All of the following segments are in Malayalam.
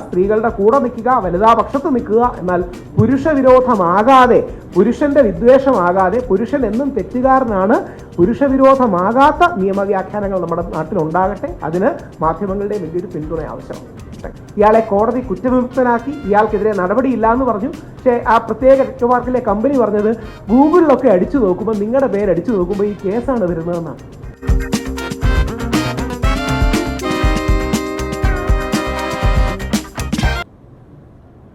സ്ത്രീകളുടെ കൂടെ നിൽക്കുക, വനിതാപക്ഷത്ത് നിൽക്കുക, എന്നാൽ പുരുഷവിരോധമാകാതെ, പുരുഷന്റെ വിദ്വേഷമാകാതെ, പുരുഷൻ എന്നും തെറ്റുകാരനാണ്, പുരുഷവിരോധമാകാത്ത നിയമവ്യാഖ്യാനങ്ങൾ നമ്മുടെ നാട്ടിലുണ്ടാകട്ടെ. അതിന് മാധ്യമങ്ങളുടെ വലിയൊരു പിന്തുണ ആവശ്യമാണ്. ഇയാളെ കോടതി കുറ്റവിമുക്തനാക്കി, ഇയാൾക്കെതിരെ നടപടിയില്ല എന്ന് പറഞ്ഞു. പക്ഷേ ആ പ്രത്യേക ടെക്നോപാർക്കിലെ കമ്പനി പറഞ്ഞത് ഗൂഗിളിലൊക്കെ അടിച്ചു നോക്കുമ്പോൾ, നിങ്ങളുടെ പേര് അടിച്ചു നോക്കുമ്പോൾ ഈ കേസാണ് വരുന്നതെന്നാണ്.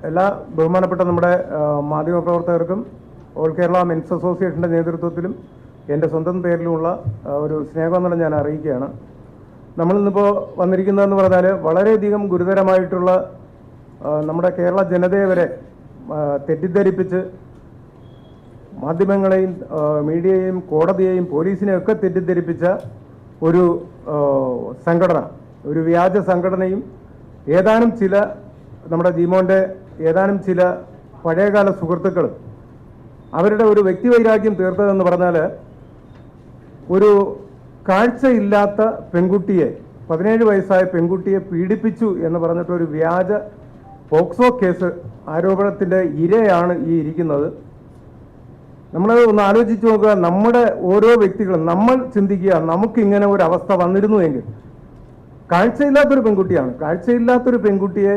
എല്ലാ ബഹുമാനപ്പെട്ട നമ്മുടെ മാധ്യമപ്രവർത്തകർക്കും ഓൾ കേരള മെൻസ് അസോസിയേഷൻ്റെ നേതൃത്വത്തിലും എൻ്റെ സ്വന്തം പേരിലുമുള്ള ഒരു സ്നേഹവന്ദനം ഞാൻ അറിയിക്കുകയാണ്. നമ്മളിന്നിപ്പോൾ വന്നിരിക്കുന്നതെന്ന് പറഞ്ഞാൽ വളരെയധികം ഗുരുതരമായിട്ടുള്ള നമ്മുടെ കേരള ജനതയെ വരെ തെറ്റിദ്ധരിപ്പിച്ച് മാധ്യമങ്ങളെയും മീഡിയയെയും കോടതിയെയും പോലീസിനെയും ഒക്കെ തെറ്റിദ്ധരിപ്പിച്ച ഒരു സംഘടന, ഒരു വ്യാജ സംഘടനയും ഏതാനും ചില നമ്മുടെ ജീമോൻ്റെ ഏതാനും ചില പഴയകാല സുഹൃത്തുക്കളും അവരുടെ ഒരു വ്യക്തിവൈരാഗ്യം തീർത്തതെന്ന് പറഞ്ഞാൽ ഒരു കാഴ്ചയില്ലാത്ത പെൺകുട്ടിയെ, 17 വയസ്സായ പെൺകുട്ടിയെ പീഡിപ്പിച്ചു എന്ന് പറഞ്ഞിട്ട് ഒരു വ്യാജ പോക്സോ കേസ് ആരോപണത്തിൻ്റെ ഇരയാണ് ഈ ഇരിക്കുന്നത്. നമ്മൾ ഒന്ന് ആലോചിച്ച് നോക്കുക, നമ്മുടെ ഓരോ വ്യക്തികളും നമ്മൾ ചിന്തിക്കുക, നമുക്കിങ്ങനെ ഒരു അവസ്ഥ വന്നിരുന്നുവെങ്കിൽ. കാഴ്ചയില്ലാത്തൊരു പെൺകുട്ടിയാണ്, കാഴ്ചയില്ലാത്തൊരു പെൺകുട്ടിയെ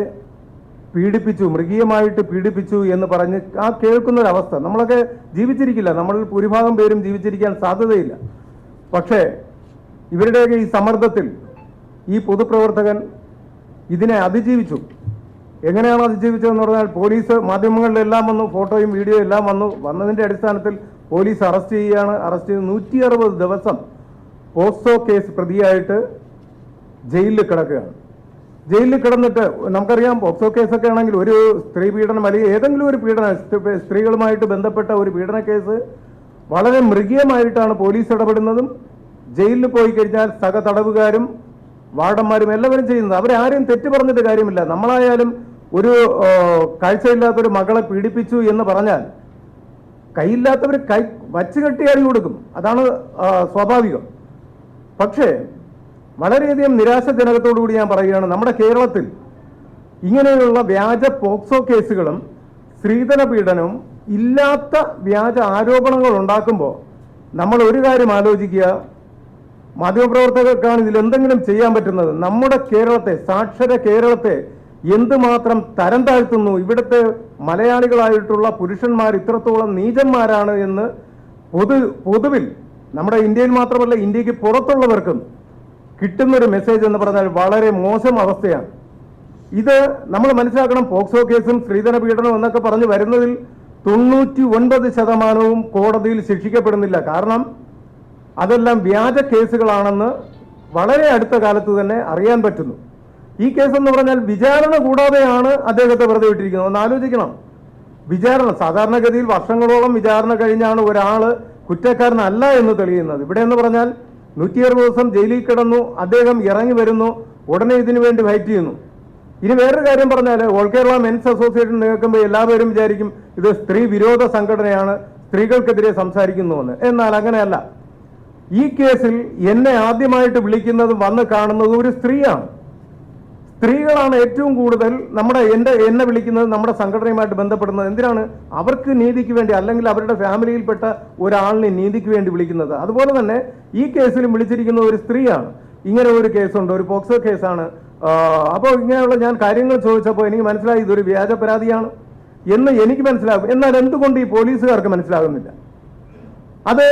പീഡിപ്പിച്ചു, മൃഗീയമായിട്ട് പീഡിപ്പിച്ചു എന്ന് പറഞ്ഞ് ആ കേൾക്കുന്നൊരവസ്ഥ. നമ്മളൊക്കെ ജീവിച്ചിരിക്കില്ല, നമ്മൾ ഭൂരിഭാഗം പേരും ജീവിച്ചിരിക്കാൻ സാധ്യതയില്ല. പക്ഷേ ഇവരുടെയൊക്കെ ഈ സമ്മർദ്ദത്തിൽ ഈ പൊതുപ്രവർത്തകൻ ഇതിനെ അതിജീവിച്ചു. എങ്ങനെയാണ് അതിജീവിച്ചതെന്ന് പറഞ്ഞാൽ, പോലീസ് മാധ്യമങ്ങളിലെല്ലാം വന്നു, ഫോട്ടോയും വീഡിയോ എല്ലാം വന്നതിൻ്റെ അടിസ്ഥാനത്തിൽ പോലീസ് അറസ്റ്റ് ചെയ്യുകയാണ്. അറസ്റ്റ് ചെയ്ത് 160 ദിവസം പോക്സോ കേസ് പ്രതിയായിട്ട് ജയിലിൽ കിടക്കുകയാണ്. ജയിലിൽ കിടന്നിട്ട് നമുക്കറിയാം, പോക്സോ കേസൊക്കെ ആണെങ്കിൽ ഒരു സ്ത്രീ പീഡനം അല്ലെങ്കിൽ ഏതെങ്കിലും ഒരു സ്ത്രീകളുമായിട്ട് ബന്ധപ്പെട്ട ഒരു പീഡന കേസ് വളരെ മൃഗീയമായിട്ടാണ് പോലീസ് ഇടപെടുന്നതും ജയിലിൽ പോയി കഴിഞ്ഞാൽ സഹ തടവുകാരും വാർഡന്മാരും എല്ലാവരും ചെയ്യുന്നത്. അവരാരും തെറ്റ് പറഞ്ഞിട്ട് കാര്യമില്ല. നമ്മളായാലും ഒരു കാഴ്ചയില്ലാത്തൊരു മകളെ പീഡിപ്പിച്ചു എന്ന് പറഞ്ഞാൽ കൈയില്ലാത്തവർ കൈ വച്ച് കെട്ടി അടി കൊടുക്കും, അതാണ് സ്വാഭാവികം. പക്ഷേ വളരെയധികം നിരാശാജനകത്തോടുകൂടി ഞാൻ പറയുകയാണ്, നമ്മുടെ കേരളത്തിൽ ഇങ്ങനെയുള്ള വ്യാജ പോക്സോ കേസുകളും സ്ത്രീധന പീഡനവും ഇല്ലാത്ത വ്യാജ ആരോപണങ്ങൾ ഉണ്ടാക്കുമ്പോൾ നമ്മൾ ഒരു കാര്യം ആലോചിക്കുക, മാധ്യമപ്രവർത്തകർക്കാണ് ഇതിൽ എന്തെങ്കിലും ചെയ്യാൻ പറ്റുന്നത്. നമ്മുടെ കേരളത്തെ, സാക്ഷര കേരളത്തെ എന്തുമാത്രം തരം താഴ്ത്തുന്നു. ഇവിടുത്തെ മലയാളികളായിട്ടുള്ള പുരുഷന്മാർ ഇത്രത്തോളം നീചന്മാരാണ് എന്ന് പൊതുവിൽ നമ്മുടെ ഇന്ത്യയിൽ മാത്രമല്ല ഇന്ത്യക്ക് പുറത്തുള്ളവർക്കും കിട്ടുന്നൊരു മെസ്സേജ് എന്ന് പറഞ്ഞാൽ വളരെ മോശം അവസ്ഥയാണ്. ഇത് നമ്മൾ മനസ്സിലാക്കണം. പോക്സോ കേസും സ്ത്രീധന പീഡനവും എന്നൊക്കെ പറഞ്ഞ് വരുന്നതിൽ 99% കോടതിയിൽ ശിക്ഷിക്കപ്പെടുന്നില്ല. കാരണം അതെല്ലാം വ്യാജ കേസുകളാണെന്ന് വളരെ അടുത്ത കാലത്ത് തന്നെ അറിയാൻ പറ്റുന്നു. ഈ കേസെന്ന് പറഞ്ഞാൽ വിചാരണ കൂടാതെയാണ് അദ്ദേഹത്തെ വെറുതെ വിട്ടിരിക്കുന്നത്. ഒന്ന് ആലോചിക്കണം. വിചാരണ സാധാരണഗതിയിൽ വർഷങ്ങളോളം വിചാരണ കഴിഞ്ഞാണ് ഒരാൾ കുറ്റക്കാരനല്ല എന്ന് തെളിയുന്നത്. ഇവിടെ എന്ന് പറഞ്ഞാൽ 160 ദിവസം ജയിലിൽ കിടന്നു, അദ്ദേഹം ഇറങ്ങി വരുന്നു, ഉടനെ ഇതിനു വേണ്ടി ഫൈറ്റ് ചെയ്യുന്നു. ഇനി വേറൊരു കാര്യം പറഞ്ഞാൽ, ഓൾ കേരള മെൻസ് അസോസിയേഷൻ കേൾക്കുമ്പോൾ എല്ലാവരും വിചാരിക്കും ഇത് സ്ത്രീ വിരോധ സംഘടനയാണ്, സ്ത്രീകൾക്കെതിരെ സംസാരിക്കുന്നുവെന്ന്. എന്നാൽ അങ്ങനെയല്ല. ഈ കേസിൽ എന്നെ ആദ്യമായിട്ട് വിളിക്കുന്നതും വന്ന് കാണുന്നതും ഒരു സ്ത്രീയാണ്. സ്ത്രീകളാണ് ഏറ്റവും കൂടുതൽ എന്നെ വിളിക്കുന്നത്, നമ്മുടെ സംഘടനയുമായിട്ട് ബന്ധപ്പെടുന്നത്. എന്തിനാണ്? അവർക്ക് നീതിക്ക് വേണ്ടി, അല്ലെങ്കിൽ അവരുടെ ഫാമിലിയിൽപ്പെട്ട ഒരാളിനെ നീതിക്ക് വേണ്ടി വിളിക്കുന്നത്. അതുപോലെ തന്നെ ഈ കേസിലും വിളിച്ചിരിക്കുന്ന ഒരു സ്ത്രീയാണ്. ഇങ്ങനെ ഒരു കേസുണ്ട്, ഒരു പോക്സോ കേസാണ്. അപ്പോൾ ഇങ്ങനെയുള്ള ഞാൻ കാര്യങ്ങൾ ചോദിച്ചപ്പോൾ എനിക്ക് മനസ്സിലായി ഇതൊരു വ്യാജ പരാതിയാണ് എന്ന് എനിക്ക് മനസ്സിലാകും. എന്നാൽ എന്തുകൊണ്ട് ഈ പോലീസുകാർക്ക് മനസ്സിലാകുന്നില്ല? അത്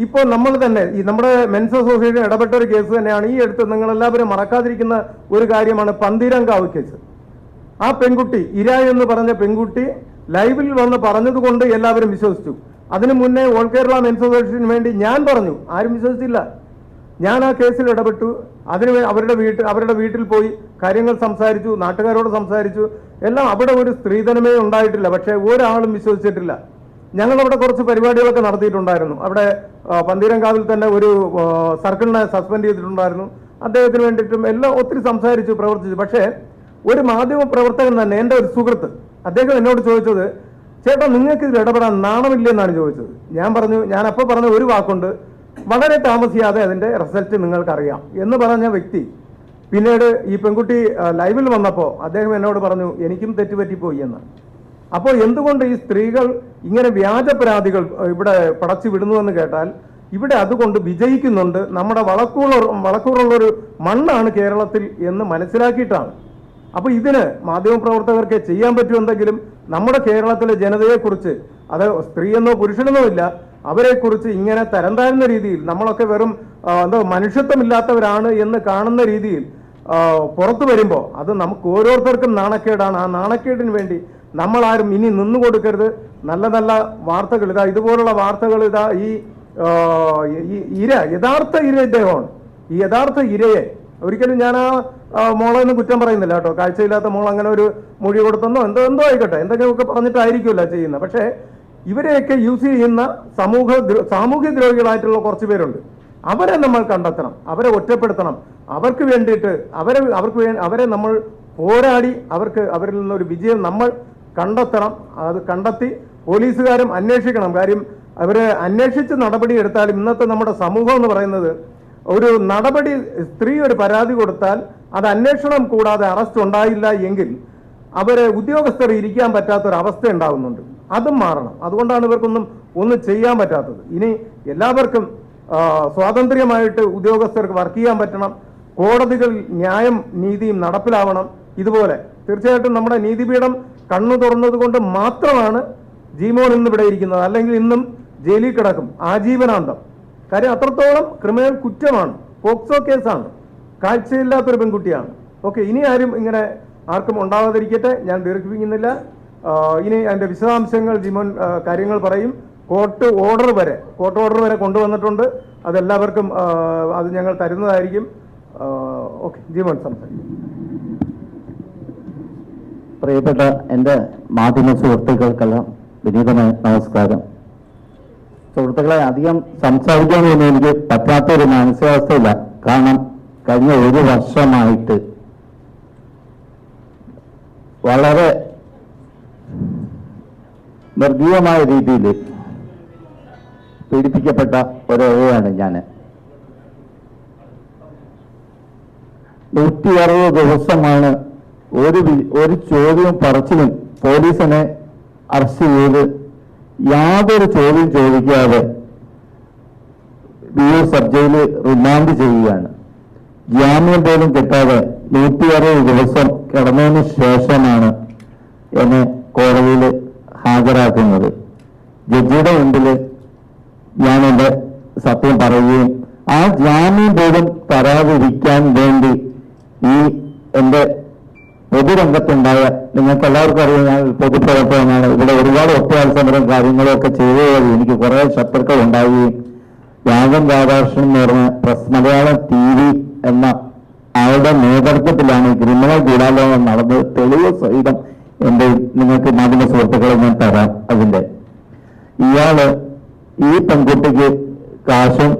ഇപ്പോൾ നമ്മൾ തന്നെ നമ്മുടെ മെൻസ് അസോസിയേഷൻ ഇടപെട്ട ഒരു കേസ് തന്നെയാണ്. ഈ അടുത്ത് നിങ്ങളെല്ലാവരും മറക്കാതിരിക്കുന്ന ഒരു കാര്യമാണ് പന്തീരങ്കാവ് കേസ്. ആ പെൺകുട്ടി, ഇര എന്ന് പറഞ്ഞ പെൺകുട്ടി ലൈവിൽ വന്ന് പറഞ്ഞതുകൊണ്ട് എല്ലാവരും വിശ്വസിച്ചു. അതിനു മുന്നേ ഓൾ കേരള മെൻസ് അസോസിയേഷന് വേണ്ടി ഞാൻ പറഞ്ഞു, ആരും വിശ്വസിച്ചില്ല. ഞാൻ ആ കേസിൽ ഇടപെട്ടു. അവരുടെ വീട്ടിൽ പോയി കാര്യങ്ങൾ സംസാരിച്ചു, നാട്ടുകാരോട് സംസാരിച്ചു, എല്ലാം. അവിടെ ഒരു സ്ത്രീധനമേ ഉണ്ടായിട്ടില്ല. പക്ഷേ ഒരാളും വിശ്വസിച്ചിട്ടില്ല. ഞങ്ങളവിടെ കുറച്ച് പരിപാടികളൊക്കെ നടത്തിയിട്ടുണ്ടായിരുന്നു. അവിടെ പന്തീരങ്കാവിൽ തന്നെ ഒരു സർക്കിളിനെ സസ്പെൻഡ് ചെയ്തിട്ടുണ്ടായിരുന്നു. അദ്ദേഹത്തിന് വേണ്ടിയിട്ടും എല്ലാം ഒത്തിരി സംസാരിച്ചു, പ്രവർത്തിച്ചു. പക്ഷേ ഒരു മാധ്യമ പ്രവർത്തകൻ തന്നെ, എൻ്റെ ഒരു സുഹൃത്ത്, അദ്ദേഹം എന്നോട് ചോദിച്ചത്, ചേട്ടാ നിങ്ങൾക്ക് ഇതിൽ ഇടപെടാൻ നാണമില്ലെന്നാണ് ചോദിച്ചത്. ഞാൻ അപ്പോൾ പറഞ്ഞ ഒരു വാക്കുണ്ട്, വളരെ താമസിയാതെ അതിൻ്റെ റിസൾട്ട് നിങ്ങൾക്കറിയാം എന്ന് പറഞ്ഞ വ്യക്തി പിന്നീട് ഈ പെൺകുട്ടി ലൈവിൽ വന്നപ്പോൾ അദ്ദേഹം എന്നോട് പറഞ്ഞു എനിക്കും തെറ്റുപറ്റിപ്പോയി എന്ന്. അപ്പോൾ എന്തുകൊണ്ട് ഈ സ്ത്രീകൾ ഇങ്ങനെ വ്യാജ പരാതികൾ ഇവിടെ പടച്ചു വിടുന്നുവെന്ന് കേട്ടാൽ ഇവിടെ അതുകൊണ്ട് വിജയിക്കുന്നുണ്ട്. നമ്മുടെ വളക്കൂറുള്ളൊരു മണ്ണാണ് കേരളത്തിൽ എന്ന് മനസ്സിലാക്കിയിട്ടാണ്. അപ്പോൾ ഇതിന് മാധ്യമപ്രവർത്തകർക്ക് ചെയ്യാൻ പറ്റുമെന്തെങ്കിലും നമ്മുടെ കേരളത്തിലെ ജനതയെക്കുറിച്ച്, അത് സ്ത്രീയെന്നോ പുരുഷനെന്നോ ഇല്ല, അവരെക്കുറിച്ച് ഇങ്ങനെ തരം താഴ്ന്ന രീതിയിൽ നമ്മളൊക്കെ വെറും മനുഷ്യത്വമില്ലാത്തവരാണ് എന്ന് കാണുന്ന രീതിയിൽ പുറത്തു വരുമ്പോൾ അത് നമുക്ക് ഓരോരുത്തർക്കും നാണക്കേടാണ്. ആ നാണക്കേടിന് വേണ്ടി നമ്മളാരും ഇനി നിന്നു കൊടുക്കരുത്. നല്ല നല്ല വാർത്തകൾ ഇതാ, ഇതുപോലുള്ള വാർത്തകൾ ഇതാ, ഈ ഇര, യഥാർത്ഥ ഇര ഇദ്ദേഹമാണ്. ഈ യഥാർത്ഥ ഇരയെ ഒരിക്കലും ഞാൻ ആ മോളെന്ന് കുറ്റം പറയുന്നില്ല കേട്ടോ. കാഴ്ചയില്ലാത്ത മോൾ അങ്ങനെ ഒരു മൊഴി കൊടുത്തെന്നോ എന്തോ ആയിക്കോട്ടെ, എന്തെങ്കിലുമൊക്കെ പറഞ്ഞിട്ടായിരിക്കുമല്ലോ ചെയ്യുന്നത്. പക്ഷേ ഇവരെയൊക്കെ യൂസ് ചെയ്യുന്ന സാമൂഹ്യ ദ്രോഹികളായിട്ടുള്ള കുറച്ച് പേരുണ്ട്. അവരെ നമ്മൾ കണ്ടെത്തണം, അവരെ ഒറ്റപ്പെടുത്തണം. അവർക്ക് വേണ്ടിയിട്ട് അവരെ നമ്മൾ പോരാടി അവരിൽ നിന്നൊരു വിജയം നമ്മൾ കണ്ടെത്തണം. അത് കണ്ടെത്തി പോലീസുകാരും അന്വേഷിക്കണം. കാര്യം അവരെ അന്വേഷിച്ച് നടപടി എടുത്താലും ഇന്നത്തെ നമ്മുടെ സമൂഹം എന്ന് പറയുന്നത് ഒരു നടപടി, സ്ത്രീ ഒരു പരാതി കൊടുത്താൽ അത് അന്വേഷണം കൂടാതെ അറസ്റ്റ് ഉണ്ടായില്ല എങ്കിൽ അവരെ ഉദ്യോഗസ്ഥർ ഇരിക്കാൻ പറ്റാത്തൊരവസ്ഥ ഉണ്ടാകുന്നുണ്ട്. അതും മാറണം. അതുകൊണ്ടാണ് ഒന്നും ചെയ്യാൻ പറ്റാത്തത്. ഇനി എല്ലാവർക്കും സ്വാതന്ത്ര്യമായിട്ട് ഉദ്യോഗസ്ഥർക്ക് വർക്ക് ചെയ്യാൻ പറ്റണം. കോടതികളിൽ ന്യായം നീതിയും നടപ്പിലാവണം. ഇതുപോലെ തീർച്ചയായിട്ടും നമ്മുടെ നീതിപീഠം കണ്ണു തുറന്നത് കൊണ്ട് മാത്രമാണ് ജീമോൻ ഇന്ന് ഇവിടെ ഇരിക്കുന്നത്. അല്ലെങ്കിൽ ഇന്നും ജയിലിൽ കിടക്കും ആജീവനാന്തം. കാര്യം അത്രത്തോളം ക്രിമിനൽ കുറ്റമാണ്, പോക്സോ കേസാണ്, കാഴ്ചയില്ലാത്തൊരു പെൺകുട്ടിയാണ്. ഓക്കെ, ഇനി ആരും ഇങ്ങനെ ആർക്കും ഉണ്ടാവാതിരിക്കട്ടെ. ഞാൻ ദീർഘിപ്പിക്കുന്നില്ല. ഇനി അതിൻ്റെ വിശദാംശങ്ങൾ ജീമോൻ കാര്യങ്ങൾ പറയും. കോർട്ട് ഓർഡർ വരെ കൊണ്ടുവന്നിട്ടുണ്ട്. അതെല്ലാവർക്കും അത് ഞങ്ങൾ തരുന്നതായിരിക്കും. ഓക്കെ, ജീമോൻ സംസാരിക്കും. പ്രിയപ്പെട്ട എൻ്റെ മാധ്യമ സുഹൃത്തുക്കൾക്കെല്ലാം വിനീതമായ നമസ്കാരം. സുഹൃത്തുക്കളെ, അധികം സംസാരിക്കാനൊന്നും എനിക്ക് പറ്റാത്തൊരു മാനസികാവസ്ഥയില്ല. കാരണം കഴിഞ്ഞ ഒരു വർഷമായിട്ട് വളരെ നിർജീവമായ രീതിയിൽ പീഡിപ്പിക്കപ്പെട്ട ഒരേയാണ് ഞാൻ. 160 ദിവസമാണ് ഒരു ചോദ്യവും പറച്ചിലും പോലീസിനെ അറസ്റ്റ് ചെയ്ത് യാതൊരു ചോദ്യം ചോദിക്കാതെ വിയൂർ സബ് ജയിലിൽ റിമാൻഡ് ചെയ്യുകയാണ്. ജാമ്യം പോലും കിട്ടാതെ 160 ദിവസം കിടന്നതിന് ശേഷമാണ് എന്നെ കോടതിയിൽ ഹാജരാക്കുന്നത്. ജഡ്ജിയുടെ മുമ്പിൽ ഞാൻ എൻ്റെ സത്യം പറയുകയും ആ ജാമ്യം പോലും തരാതിരിക്കാൻ വേണ്ടി ഈ എൻ്റെ പൊതുരംഗത്തുണ്ടായ, നിങ്ങൾക്ക് എല്ലാവർക്കും അറിയാം, ഞാൻ പൊതുപ്രവർത്തകനാണ്. ഇവിടെ ഒരുപാട് ഒറ്റയാൾ സമരം കാര്യങ്ങളൊക്കെ ചെയ്തു വഴി എനിക്ക് കുറെ ശത്രുക്കൾ ഉണ്ടാവുകയും രാഘവൻ രാധാകൃഷ്ണൻ എന്ന് പറഞ്ഞ പ്രസ് മലയാളം TV എന്ന ആളുടെ നേതൃത്വത്തിലാണ് ക്രിമിനൽ ഗൂഢാലോചന നടന്നത്. തെളിവ് സഹിതം എൻ്റെ നിങ്ങൾക്ക് മാധ്യമ സുഹൃത്തുക്കളെ ഞാൻ തരാം. അതിൻ്റെ ഇയാള് ഈ പെൺകുട്ടിക്ക് കാശും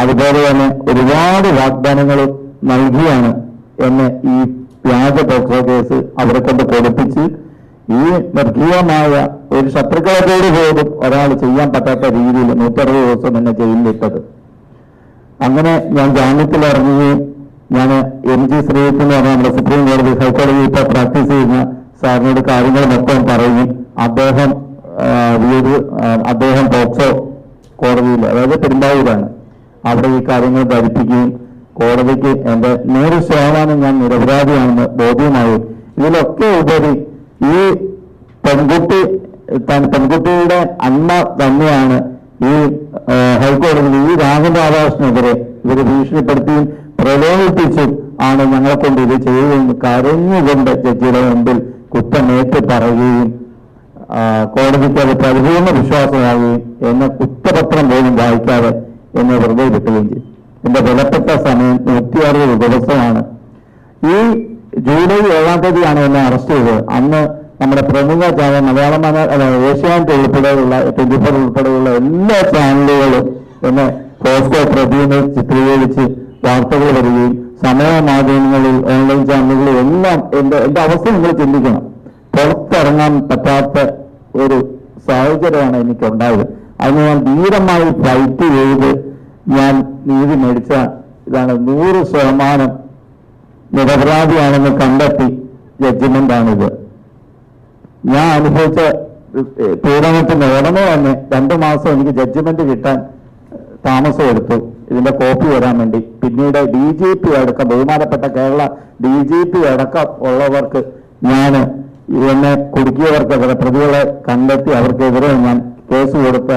അതുപോലെ തന്നെ ഒരുപാട് വാഗ്ദാനങ്ങൾ നൽകിയാണ് എന്നെ ഈ വ്യാജ പോക്സോ കേസ് അവരെ കൊണ്ട് കൊടുപ്പിച്ച് ഈ നിർഗീയമായ ഒരു ശത്രുക്കളോട് പോലും ഒരാൾ ചെയ്യാൻ പറ്റാത്ത രീതിയിൽ 160 ദിവസം എന്നെ ജയിലിലിട്ടത്. അങ്ങനെ ഞാൻ ജാമ്യത്തിൽ ഇറങ്ങുകയും ഞാൻ MG ശ്രീജിത്ത് എന്ന് പറഞ്ഞ നമ്മുടെ സുപ്രീം കോടതി ഹൈക്കോടതി ഇപ്പോൾ പ്രാക്ടീസ് ചെയ്യുന്ന സാറിനോട് കാര്യങ്ങൾ മൊത്തം പറയുകയും അദ്ദേഹം പോക്സോ കോടതിയിൽ, അതായത് പെരുമ്പാവൂരാണ്, അവിടെ ഈ കാര്യങ്ങൾ ധരിപ്പിക്കുകയും കോടതിക്ക് എൻ്റെ 100% ഞാൻ നിരപരാധിയാണെന്ന് ബോധ്യമാവും. ഇതിലൊക്കെ ഉപരി ഈ പെൺകുട്ടിയുടെ അമ്മ തന്നെയാണ് ഈ ഹൈക്കോടതിയിൽ ഈ രാഘവൻ രാധാകൃഷ്ണനെതിരെ ഇവർ ഭീഷണിപ്പെടുത്തിയും പ്രലോഭിപ്പിച്ചും ആണ് ഞങ്ങളെ കൊണ്ട് ഇത് ചെയ്യുകയും കരഞ്ഞുകൊണ്ട് ജഡ്ജിയുടെ മുമ്പിൽ കുറ്റമേറ്റ് പറയുകയും കോടതിക്ക് അത് പരിപൂർണ്ണ വിശ്വാസമാവുകയും എന്നെ കുറ്റപത്രം പോലും വായിക്കാതെ എന്നെ വെറുതെ വിട്ടുകയും ചെയ്യും. എന്റെ വിലപ്പെട്ട സമയം 160 ദിവസമാണ്. ഈ ജൂലൈ 7-ാം തീയതിയാണ് എന്നെ അറസ്റ്റ് ചെയ്തത്. അന്ന് നമ്മുടെ പ്രമുഖ ചാനൽ മലയാളം ഏഷ്യാനെറ്റ് ഉൾപ്പെടെയുള്ള 24 ഉൾപ്പെടെയുള്ള എല്ലാ ചാനലുകളും എന്നെ പോസ്കോ പ്രതിയെ ചിത്രീകരിച്ച് വാർത്തകൾ വരികയും സമയ മാധ്യമങ്ങളിൽ ഓൺലൈൻ ചാനലുകളിൽ എല്ലാം എന്റെ അവസ്ഥ നിങ്ങൾ ചിന്തിക്കണം. പുറത്തിറങ്ങാൻ പറ്റാത്ത ഒരു സാഹചര്യമാണ് എനിക്കുണ്ടായത്. അതിന് ഞാൻ ധീരമായി ഫൈറ്റ് ചെയ്ത് ഞാൻ നീതി മേടിച്ച ഇതാണ്. 100% നിരപരാധിയാണെന്ന് കണ്ടെത്തി ജഡ്ജിമെന്റാണിത്. ഞാൻ അനുഭവിച്ച പീഡനത്തിന് ഉടനെ തന്നെ 2 മാസം എനിക്ക് ജഡ്ജിമെന്റ് കിട്ടാൻ താമസം എടുത്തു, ഇതിന്റെ കോപ്പി വരാൻ വേണ്ടി. പിന്നീട് DGP അടക്കം, ബഹുമാനപ്പെട്ട കേരള DGP അടക്കം ഉള്ളവർക്ക് ഞാൻ എന്നെ കുടുക്കിയവർക്കെതിരെ പ്രതികളെ കണ്ടെത്തി അവർക്കെതിരെ ഞാൻ കേസ് കൊടുത്ത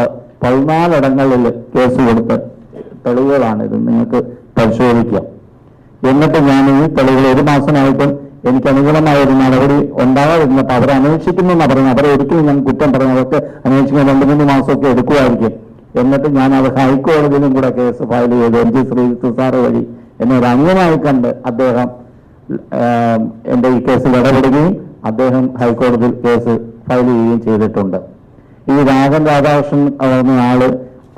14 ഇടങ്ങളിൽ കേസ് കൊടുത്ത തെളിവുകളാണിത്, നിങ്ങൾക്ക് പരിശോധിക്കാം. എന്നിട്ട് ഞാൻ ഈ തെളിവുകൾ 1 മാസമായിട്ടും എനിക്ക് അനുകൂലമായ ഒരു നടപടി ഉണ്ടാകാതിരുന്നപ്പോൾ അവരെ അന്വേഷിക്കുന്നെന്നാണ് പറയുന്നത്. അവരെ ഒരിക്കലും ഞാൻ കുറ്റം പറഞ്ഞു, അവർക്ക് അന്വേഷിക്കാൻ 2-3 മാസമൊക്കെ എടുക്കുമായിരിക്കും. എന്നിട്ട് ഞാൻ അത് ഹൈക്കോടതിയിലും കൂടെ കേസ് ഫയൽ ചെയ്തു. MG ശ്രീജിത്ത് സാറ് വഴി എന്നെ ഒരു അന്യമായി കണ്ട് അദ്ദേഹം എൻ്റെ ഈ കേസിൽ ഇടപെടുകയും അദ്ദേഹം ഹൈക്കോടതിയിൽ കേസ് ഫയൽ ചെയ്യുകയും ചെയ്തിട്ടുണ്ട്. ഈ രാധാകൃഷ്ണൻ എന്ന ആള്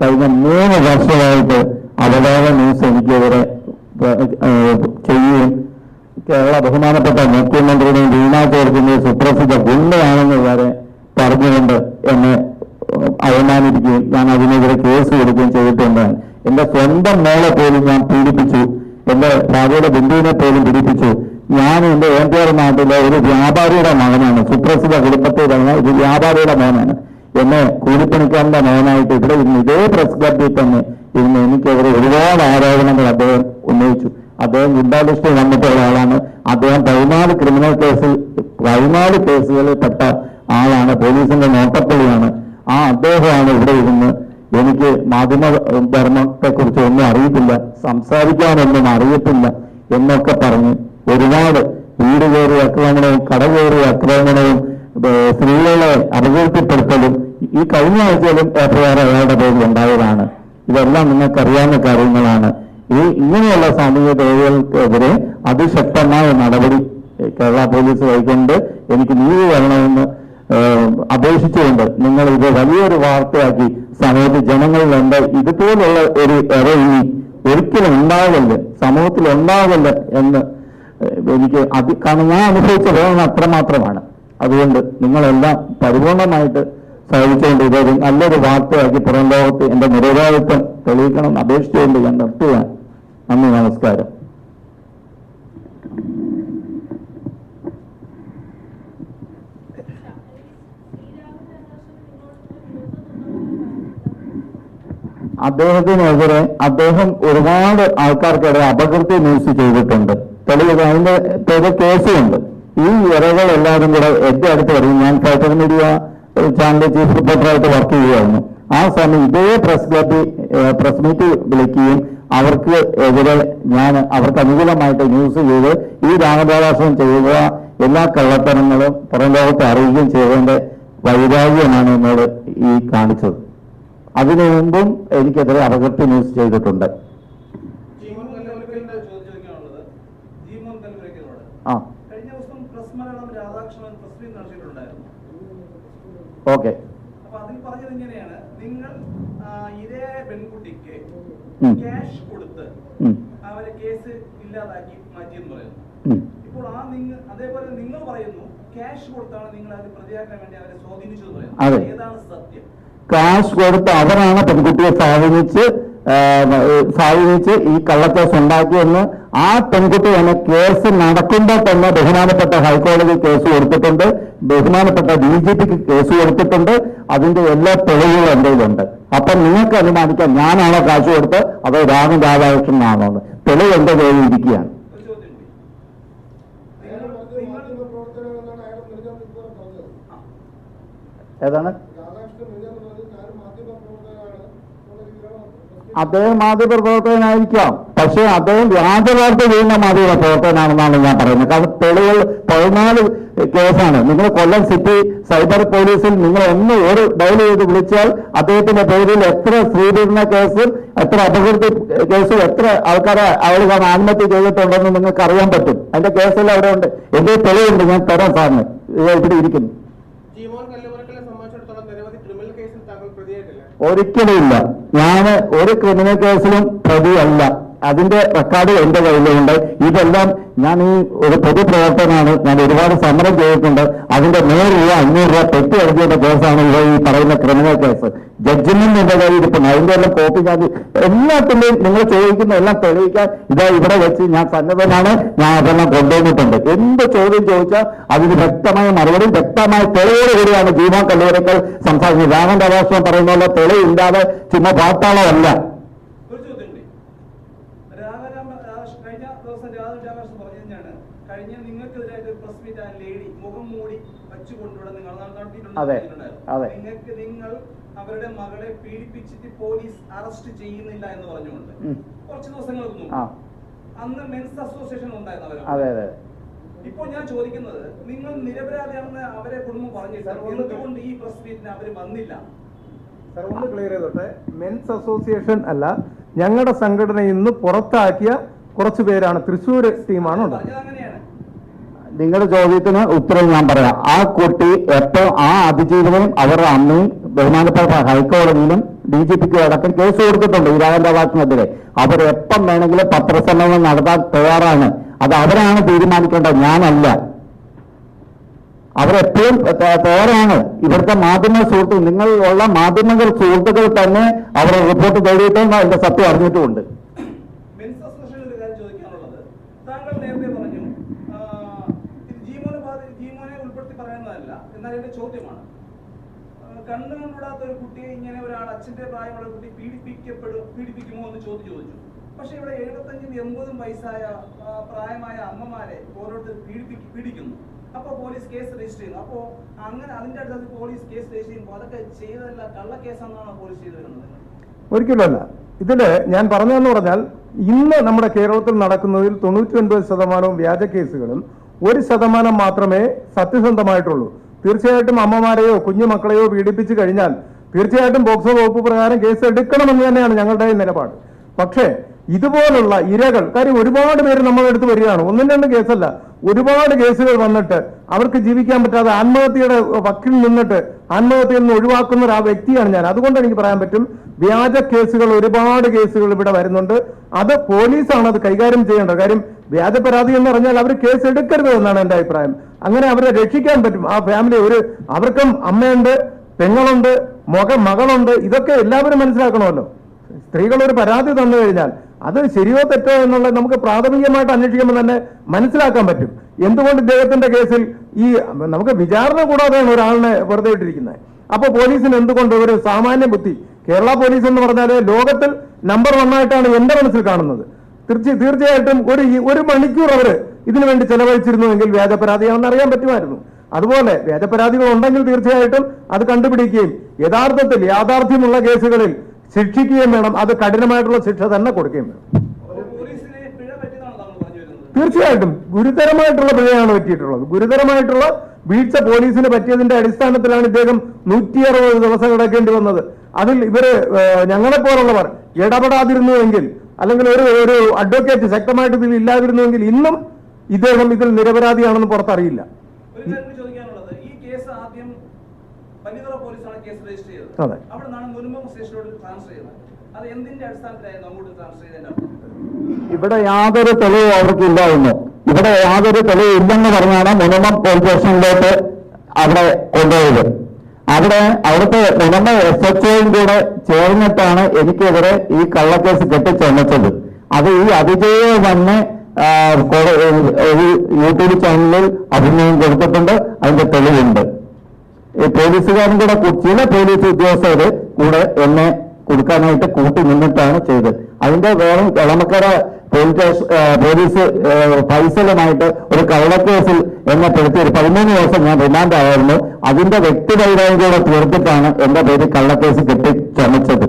കഴിഞ്ഞ 3 വർഷമായിട്ട് അവലോക ന്യൂസ് എനിക്കെതിരെ ചെയ്യുകയും കേരള ബഹുമാനപ്പെട്ട മുഖ്യമന്ത്രിയുടെയും വീണാ ജോർജിന്റെയും സുപ്രസിദ്ധ ഗുണ്ടയാണെന്ന് വരെ പറഞ്ഞുകൊണ്ട് എന്നെ അവമാനിപ്പിക്കുകയും ഞാൻ അതിനെതിരെ കേസ് കൊടുക്കുകയും ചെയ്തിട്ടുണ്ട്. എന്റെ സ്വന്തം മോളെ പോലും ഞാൻ പീഡിപ്പിച്ചു, എന്റെ ഭാര്യയുടെ ബന്ധുവിനെ പോലും പീഡിപ്പിച്ചു. ഞാൻ എന്റെ ഏന്തേർ നാട്ടിലെ ഒരു വ്യാപാരിയുടെ മകനാണ്, സുപ്രസിദ്ധ കുടുംബത്തിൽ പറഞ്ഞ ഒരു വ്യാപാരിയുടെ മോനാണ്. എന്നെ കൂലിപ്പണിക്കാരന്റെ മോനായിട്ട് ഇവിടെ ഇന്ന് ഇതേ പ്രസ് ക്ലബിൽ തന്നെ ഇന്ന് എനിക്കെതിരെ ഒരുപാട് ആരോപണങ്ങൾ അദ്ദേഹം ഉന്നയിച്ചു. അദ്ദേഹം ഗുണ്ടാലിസ്റ്റ് വന്നിട്ടുള്ള ആളാണ്. അദ്ദേഹം 14 ക്രിമിനൽ കേസിൽ 14 കേസുകളിൽ പെട്ട ആളാണ്, പോലീസിന്റെ നോട്ടപ്പുള്ളിയാണ്. ആ അദ്ദേഹമാണ് ഇവിടെ ഇരുന്ന് എനിക്ക് മാധ്യമധർമ്മത്തെക്കുറിച്ച് ഒന്നും അറിയത്തില്ല, സംസാരിക്കാനൊന്നും അറിയത്തില്ല എന്നൊക്കെ പറഞ്ഞ് ഒരുപാട് വീട് കയറിയ ആക്രമണവും കട കയറിയ ആക്രമണവും സ്ത്രീകളെ അപകീർത്തിപ്പെടുത്തലും ഈ കഴിഞ്ഞ ആഴ്ചയിലും FIR അയാളുടെ പേരിൽ ഉണ്ടായതാണ്. ഇതെല്ലാം നിങ്ങൾക്കറിയാവുന്ന കാര്യങ്ങളാണ്. ഇങ്ങനെയുള്ള സാമൂഹിക തൊഴിലുകൾക്കെതിരെ അതിശക്തമായ നടപടി കേരള പോലീസ് കൈക്കൊണ്ട് എനിക്ക് നീതി വരണമെന്ന് അപേക്ഷിച്ചുകൊണ്ട് നിങ്ങൾ ഇത് വലിയൊരു വാർത്തയാക്കി സമൂഹത്തിൽ ജനങ്ങളിൽ ഉണ്ട് ഇതുപോലുള്ള ഒരു ഇറങ്ങി ഒരിക്കലും ഉണ്ടാകല്ല, സമൂഹത്തിൽ ഉണ്ടാകല്ല എന്ന് എനിക്ക് കാരണം ഞാൻ അനുഭവിച്ച വേദന അത്രമാത്രമാണ്. അതുകൊണ്ട് നിങ്ങളെല്ലാം പരിപൂർണമായിട്ട് സഹിച്ചുകൊണ്ട് ഇതൊരു നല്ലൊരു വാർത്തയാക്കി പുറം ലോകത്ത് എന്റെ നിരപരാധിത്വം തെളിയിക്കണം എന്ന് അപേക്ഷിച്ചുകൊണ്ട് ഞാൻ നിർത്തുകയാണ്. നന്ദി, നമസ്കാരം. അദ്ദേഹത്തിനെതിരെ അദ്ദേഹം ഒരുപാട് ആൾക്കാർക്കിടെ അപകീർത്തി ന്യൂസ് ചെയ്തിട്ടുണ്ട്. തെളിവ് അതിന്റെ പേര് കേസുമുണ്ട്. ഈ ഇരകൾ എല്ലാവരും കൂടെ എന്റെ അടുത്ത് വരും. ഞാൻ ഫൈറ്റർ മീഡിയ ചാനൽ ചീഫ് റിപ്പോർട്ടറായിട്ട് വർക്ക് ചെയ്യുകയായിരുന്നു. ആ സമയം ഇതേ പ്രസ് മീറ്റ് വിളിക്കുകയും അവർക്ക് എതിരെ ഞാൻ അവർക്ക് അനുകൂലമായിട്ട് ന്യൂസ് ചെയ്ത് ഈ രാമദാസം ചെയ്ത എല്ലാ കള്ളത്തരങ്ങളും പുറം ലോകത്തെ അറിയുകയും ചെയ്തതിന്റെ വൈരാഗ്യമാണ് എന്നോട് ഈ കാണിച്ചത്. അതിനു മുമ്പും എനിക്കെതിരെ അപകീർത്തി ന്യൂസ് ചെയ്തിട്ടുണ്ട്. ഓക്കെ, അതിൽ പറഞ്ഞത് ഇങ്ങനെയാണ്, നിങ്ങൾ ഇതേ പെൺകുട്ടിക്ക് ക്യാഷ് കൊടുത്ത് അവരെ കേസ് ഇല്ലാതാക്കി മാറ്റിയെന്ന് പറയുന്നു. ഇപ്പോൾ അതേപോലെ നിങ്ങൾ പറയുന്നു ക്യാഷ് കൊടുത്താണ് നിങ്ങൾ അവരെ പ്രതിയാക്കാൻ വേണ്ടി അവരെ സ്വാധീനിച്ചത് പറയുന്നു. ഏതാണ് സത്യം? കാശ് കൊടുത്ത് അവരാണ് പെൺകുട്ടിയെ സ്വാധീനിച്ച് ഈ കള്ളക്കേസ് ഉണ്ടാക്കിയെന്ന് ആ പെൺകുട്ടി തന്നെ കേസ് നടക്കുമ്പോൾ തന്നെ ബഹുമാനപ്പെട്ട ഹൈക്കോടതി കേസ് കൊടുത്തിട്ടുണ്ട്, ബഹുമാനപ്പെട്ട DGPക്ക് കേസ് കൊടുത്തിട്ടുണ്ട്. അതിന്റെ എല്ലാ തെളിവുകളും എന്തെങ്കിലുണ്ട്. അപ്പൊ നിങ്ങൾക്ക് അനുമാനിക്കാം ഞാനാണോ കാശ് കൊടുത്ത് അതോ രാധാകൃഷ്ണനാണോ? തെളിവ് എന്റെ കയ്യിൽ ഇരിക്കുകയാണ്. ഏതാണ്? അദ്ദേഹം മാധ്യമപ്രവർത്തകനായിരിക്കാം, പക്ഷേ അദ്ദേഹം വ്യാജവാർത്ത ചെയ്യുന്ന മാധ്യമപ്രവർത്തകനാണെന്നാണ് ഞാൻ പറയുന്നത്. കാരണം തെളിവുകൾ 14 കേസാണ്. നിങ്ങൾ കൊല്ലം സിറ്റി സൈബർ പോലീസിൽ നിങ്ങൾ ഒരു ഡയൽ ചെയ്ത് വിളിച്ചാൽ അദ്ദേഹത്തിന്റെ പേരിൽ എത്ര സ്ത്രീപീഡന കേസും എത്ര അപകീർത്തി കേസും എത്ര ആൾക്കാരെ അയാൾ ആത്മഹത്യ ചെയ്തിട്ടുണ്ടെന്ന് നിങ്ങൾക്ക് അറിയാൻ പറ്റും. അതിന്റെ കേസെല്ലാം അവിടെ ഉണ്ട്. എന്റെ തെളിവുണ്ട്, ഞാൻ തരാം സാറിന്. ഇവിടെ ഇരിക്കുന്നു. ഒരിക്കലും ഇല്ല, ഞാൻ ഒരു ക്രിമിനൽ കേസിലും പ്രതിയല്ല. അതിന്റെ റെക്കോർഡ് എന്റെ കയ്യിലുണ്ട്. ഇതെല്ലാം ഞാൻ ഈ ഒരു പൊതുപ്രവർത്തകനാണ്, ഞാൻ ഒരുപാട് സമരം ചെയ്തിട്ടുണ്ട്. അതിന്റെ 100 രൂപ 500 രൂപ തെറ്റി എഴുതിയുടെ കേസാണ് ഇവ ഈ പറയുന്ന ക്രിമിനൽ കേസ്. ജഡ്ജ്മെന്റ് എന്റെ കയ്യിൽ ഇരിക്കുന്നു. അതിന്റെ എല്ലാം കോപ്പി ഞാൻ എല്ലാത്തിന്റെയും നിങ്ങൾ ചോദിക്കുന്ന എല്ലാം തെളിയിക്കാൻ ഇതാ ഇവിടെ വെച്ച് ഞാൻ സന്നദ്ധനാണ്. ഞാൻ അതെല്ലാം കൊണ്ടുവന്നിട്ടുണ്ട്. എന്ത് ചോദ്യം ചോദിച്ചാൽ അതിന് വ്യക്തമായ മറുപടി, വ്യക്തമായ തെളിവോടുകൂടിയാണ് ജീവൻ കല്ലൂരക്കൽ സംസാരിക്കുന്നത്. രാമൻ രാധാകൃഷ്ണൻ പറയുന്ന പോലെ തെളിവില്ലാതെ ചുമ്മാ പാത്താളമല്ല. ഒരു ചോദ്യം കൂടി. കഴിഞ്ഞ ദിവസം രാധാകൃഷ്ണൻ പറഞ്ഞാണ് കഴിഞ്ഞ നിങ്ങൾക്കെതിരായിട്ട് പ്രസ് മീറ്റ് ആ ലേഡി മുഖം മൂടി വെച്ചുകൊണ്ടുള്ള നിങ്ങൾ നടത്തിയിട്ടുണ്ടായിരുന്നു. നിങ്ങൾ അവരുടെ മകളെ പീഡിപ്പിച്ചിട്ട് പോലീസ് അറസ്റ്റ് ചെയ്യുന്നില്ല എന്ന് പറഞ്ഞുകൊണ്ട് കുറച്ച് ദിവസങ്ങൾക്ക് മുമ്പ് അന്ന് മെൻസ് അസോസിയേഷൻ ഉണ്ടായിരുന്നു. ഇപ്പോൾ ഞാൻ ചോദിക്കുന്നത്, നിങ്ങൾ നിരപരാധിയാണെന്ന് അവരെ കുടുംബം പറഞ്ഞിട്ട് എന്തുകൊണ്ട് ഈ പ്രസ് മീറ്റിന് അവർ വന്നില്ല? ഒന്ന് ക്ലിയർ ചെയ്തോട്ടെ. മെൻസ് അസോസിയേഷൻ അല്ല, ഞങ്ങളുടെ സംഘടനയിൽ നിന്ന് പുറത്താക്കിയ കുറച്ചു പേരാണ്, തൃശ്ശൂർ ടീമാണ് ഉണ്ടായത്. നിങ്ങളുടെ ചോദ്യത്തിന് ഉത്തരം ഞാൻ പറയാം. ആ കുട്ടി എപ്പോൾ ആ അതിജീവനയും അവരുടെ അമ്മയും ബഹുമാനപ്പെട്ട ഹൈക്കോടതിയിലും DGPക്ക് അടക്കം കേസ് കൊടുത്തിട്ടുണ്ട് രാമൻ രാധാകൃഷ്ണനെതിരെ. അവരെപ്പം വേണമെങ്കിലും പത്രസമ്മേളനം നടത്താൻ തയ്യാറാണ്. അത് അവരാണ് തീരുമാനിക്കേണ്ടത്, ഞാനല്ല. അവരെപ്പോഴും തയ്യാറാണ്. ഇവിടുത്തെ മാധ്യമ സുഹൃത്തുക്കൾ, നിങ്ങളുള്ള മാധ്യമങ്ങൾ സുഹൃത്തുക്കൾ തന്നെ അവരെ റിപ്പോർട്ട് തേടിയിട്ടുണ്ട്, അതിന്റെ സത്യം അറിഞ്ഞിട്ടുമുണ്ട്. മെൻസ് അസോസിയേഷൻ ഒരു കാര്യം ചോദിക്കാനുള്ളത്, താങ്കൾ നേരത്തെ പറഞ്ഞു ജീമോനെ ഉൾപ്പെടുത്തി പറയുന്നതല്ല, എന്നാൽ എന്റെ ചോദ്യമാണ്, കണ്ണുകൊണ്ടിടാത്ത ഒരു കുട്ടിയെ ഇങ്ങനെ ഒരാൾ അച്ഛന്റെ പ്രായമുള്ള കുട്ടി പീഡിപ്പിക്കുമോ എന്ന് ചോദിച്ചു. പക്ഷെ ഇവിടെ 75-80 വയസ്സായ പ്രായമായ അമ്മമാരെ ഓരോരുത്തർ പീഡിക്കുന്നു. അപ്പൊ പോലീസ് കേസ് രജിസ്റ്റർ ചെയ്യുന്നു. അപ്പോ അങ്ങനെ അതിന്റെ അടുത്ത് പോലീസ് കേസ് രജിസ്റ്റർ ചെയ്യുമ്പോൾ അതൊക്കെ ചെയ്തതല്ല കള്ളക്കേസാണെന്നാണ് പോലീസ് ചെയ്തു വരുന്നത്. ഒരിക്കലുമല്ല. ഇതില് ഞാൻ പറഞ്ഞതെന്ന് പറഞ്ഞാൽ, ഇന്ന് നമ്മുടെ കേരളത്തിൽ നടക്കുന്നതിൽ 99% വ്യാജ കേസുകളും 1% മാത്രമേ സത്യസന്ധമായിട്ടുള്ളൂ. തീർച്ചയായിട്ടും അമ്മമാരെയോ കുഞ്ഞുമക്കളെയോ പീഡിപ്പിച്ചു കഴിഞ്ഞാൽ തീർച്ചയായിട്ടും പോക്സോ വകുപ്പ് പ്രകാരം കേസ് എടുക്കണമെന്ന് തന്നെയാണ് ഞങ്ങളുടെ നിലപാട്. പക്ഷേ ഇതുപോലുള്ള ഇരകൾ, കാര്യം ഒരുപാട് പേര് നമ്മുടെ അടുത്ത് വരികയാണ്, 1-2 കേസല്ല, ഒരുപാട് കേസുകൾ വന്നിട്ട് അവർക്ക് ജീവിക്കാൻ പറ്റാതെ ആത്മഹത്യയുടെ വക്കിൽ നിന്നിട്ട് ആത്മഹത്യയിൽ നിന്ന് ഒഴിവാക്കുന്ന ആ വ്യക്തിയാണ് ഞാൻ. അതുകൊണ്ട് എനിക്ക് പറയാൻ പറ്റും, വ്യാജ കേസുകൾ, ഒരുപാട് കേസുകൾ ഇവിടെ വരുന്നുണ്ട്. അത് പോലീസാണ് അത് കൈകാര്യം ചെയ്യേണ്ടത്. കാര്യം വ്യാജ പരാതി എന്ന് പറഞ്ഞാൽ അവർ കേസ് എടുക്കരുത് എന്നാണ് എൻ്റെ അഭിപ്രായം. അങ്ങനെ അവരെ രക്ഷിക്കാൻ പറ്റും. ആ ഫാമിലി, അവർക്കും അമ്മയുണ്ട്, പെങ്ങളുണ്ട്, മകളുണ്ട്. ഇതൊക്കെ എല്ലാവരും മനസ്സിലാക്കണമല്ലോ. സ്ത്രീകൾ ഒരു പരാതി തന്നു കഴിഞ്ഞാൽ അത് ശരിയോ തെറ്റോ എന്നുള്ളത് നമുക്ക് പ്രാഥമികമായിട്ട് അന്വേഷിക്കുമ്പോൾ തന്നെ മനസ്സിലാക്കാൻ പറ്റും. എന്തുകൊണ്ട് ഇദ്ദേഹത്തിന്റെ കേസിൽ നമുക്ക് വിചാരണ കൂടാതെയാണ് ഒരാളിനെ വെറുതെ ഇട്ടിരിക്കുന്നത്. അപ്പൊ പോലീസിന് എന്തുകൊണ്ട് ഒരു സാമാന്യ ബുദ്ധി? കേരള പോലീസ് എന്ന് പറഞ്ഞാൽ ലോകത്തിൽ നമ്പർ 1 ആയിട്ടാണ് എന്റെ മനസ്സിൽ കാണുന്നത്. തീർച്ചയായിട്ടും ഒരു മണിക്കൂർ അവര് ഇതിനു വേണ്ടി ചെലവഴിച്ചിരുന്നുവെങ്കിൽ വ്യാജ പരാതിയാണെന്ന് അറിയാൻ പറ്റുമായിരുന്നു. അതുപോലെ വ്യാജ പരാതികൾ ഉണ്ടെങ്കിൽ തീർച്ചയായിട്ടും അത് കണ്ടുപിടിക്കുകയും യഥാർത്ഥത്തിൽ യാഥാർത്ഥ്യമുള്ള കേസുകളിൽ ശിക്ഷിക്കുകയും വേണം. അത് കഠിനമായിട്ടുള്ള ശിക്ഷ തന്നെ കൊടുക്കുകയും വേണം. തീർച്ചയായിട്ടും ഗുരുതരമായിട്ടുള്ള പിഴയാണ് പറ്റിയിട്ടുള്ളത്. ഗുരുതരമായിട്ടുള്ള വീഴ്ച പോലീസിന് പറ്റിയതിന്റെ അടിസ്ഥാനത്തിലാണ് ഇദ്ദേഹം 160 ദിവസം കിടക്കേണ്ടി വന്നത്. അതിൽ ഇവര് ഞങ്ങളെപ്പോലുള്ളവർ ഇടപെടാതിരുന്നുവെങ്കിൽ, അല്ലെങ്കിൽ ഒരു അഡ്വക്കേറ്റ് ശക്തമായിട്ട് ഇതിൽ ഇല്ലാതിരുന്നുവെങ്കിൽ ഇന്നും ഇദ്ദേഹം ഇതിൽ നിരപരാധിയാണെന്ന് പുറത്തറിയില്ല. അതെ, ഇവിടെ യാതൊരു തെളിവും അവർക്കില്ലായിരുന്നു. ഇവിടെ യാതൊരു തെളിവ് ഇല്ലെന്ന് പറഞ്ഞാണ് മുനമ്പം പോലീസ് സ്റ്റേഷനിലേക്ക് അവിടെ കൊണ്ടുപോയത്. അവിടുത്തെ മുനമ്പ SHOയും കൂടെ ചേർന്നിട്ടാണ് എനിക്കെതിരെ ഈ കള്ളക്കേസ് കെട്ടിച്ചമച്ചത്. അത് ഈ അതിജീവ വന്ന് ഒരു യൂട്യൂബ് ചാനലിൽ അഭിനയം കൊടുത്തിട്ടുണ്ട്. അതിന്റെ തെളിവുണ്ട്. ഈ പോലീസുകാരും കൂടെ, ചില പോലീസ് ഉദ്യോഗസ്ഥര് കൂടെ എന്നെ കൊടുക്കാനായിട്ട് കൂട്ടി നിന്നിട്ടാണ് ചെയ്തത്. അതിന്റെ വേറെ എളമക്കര പോലീസ് ഫൈസലുമായിട്ട് ഒരു കള്ളക്കേസിൽ എന്നെ പെടുത്തി ഒരു 13 ദിവസം ഞാൻ റിമാൻഡ് ആയിരുന്നു. അതിന്റെ വ്യക്തിവൈരാഗ്യം കൂടെ തീർത്തിട്ടാണ് എന്റെ പേര് കള്ളക്കേസ് കെട്ടിച്ചമച്ചത്.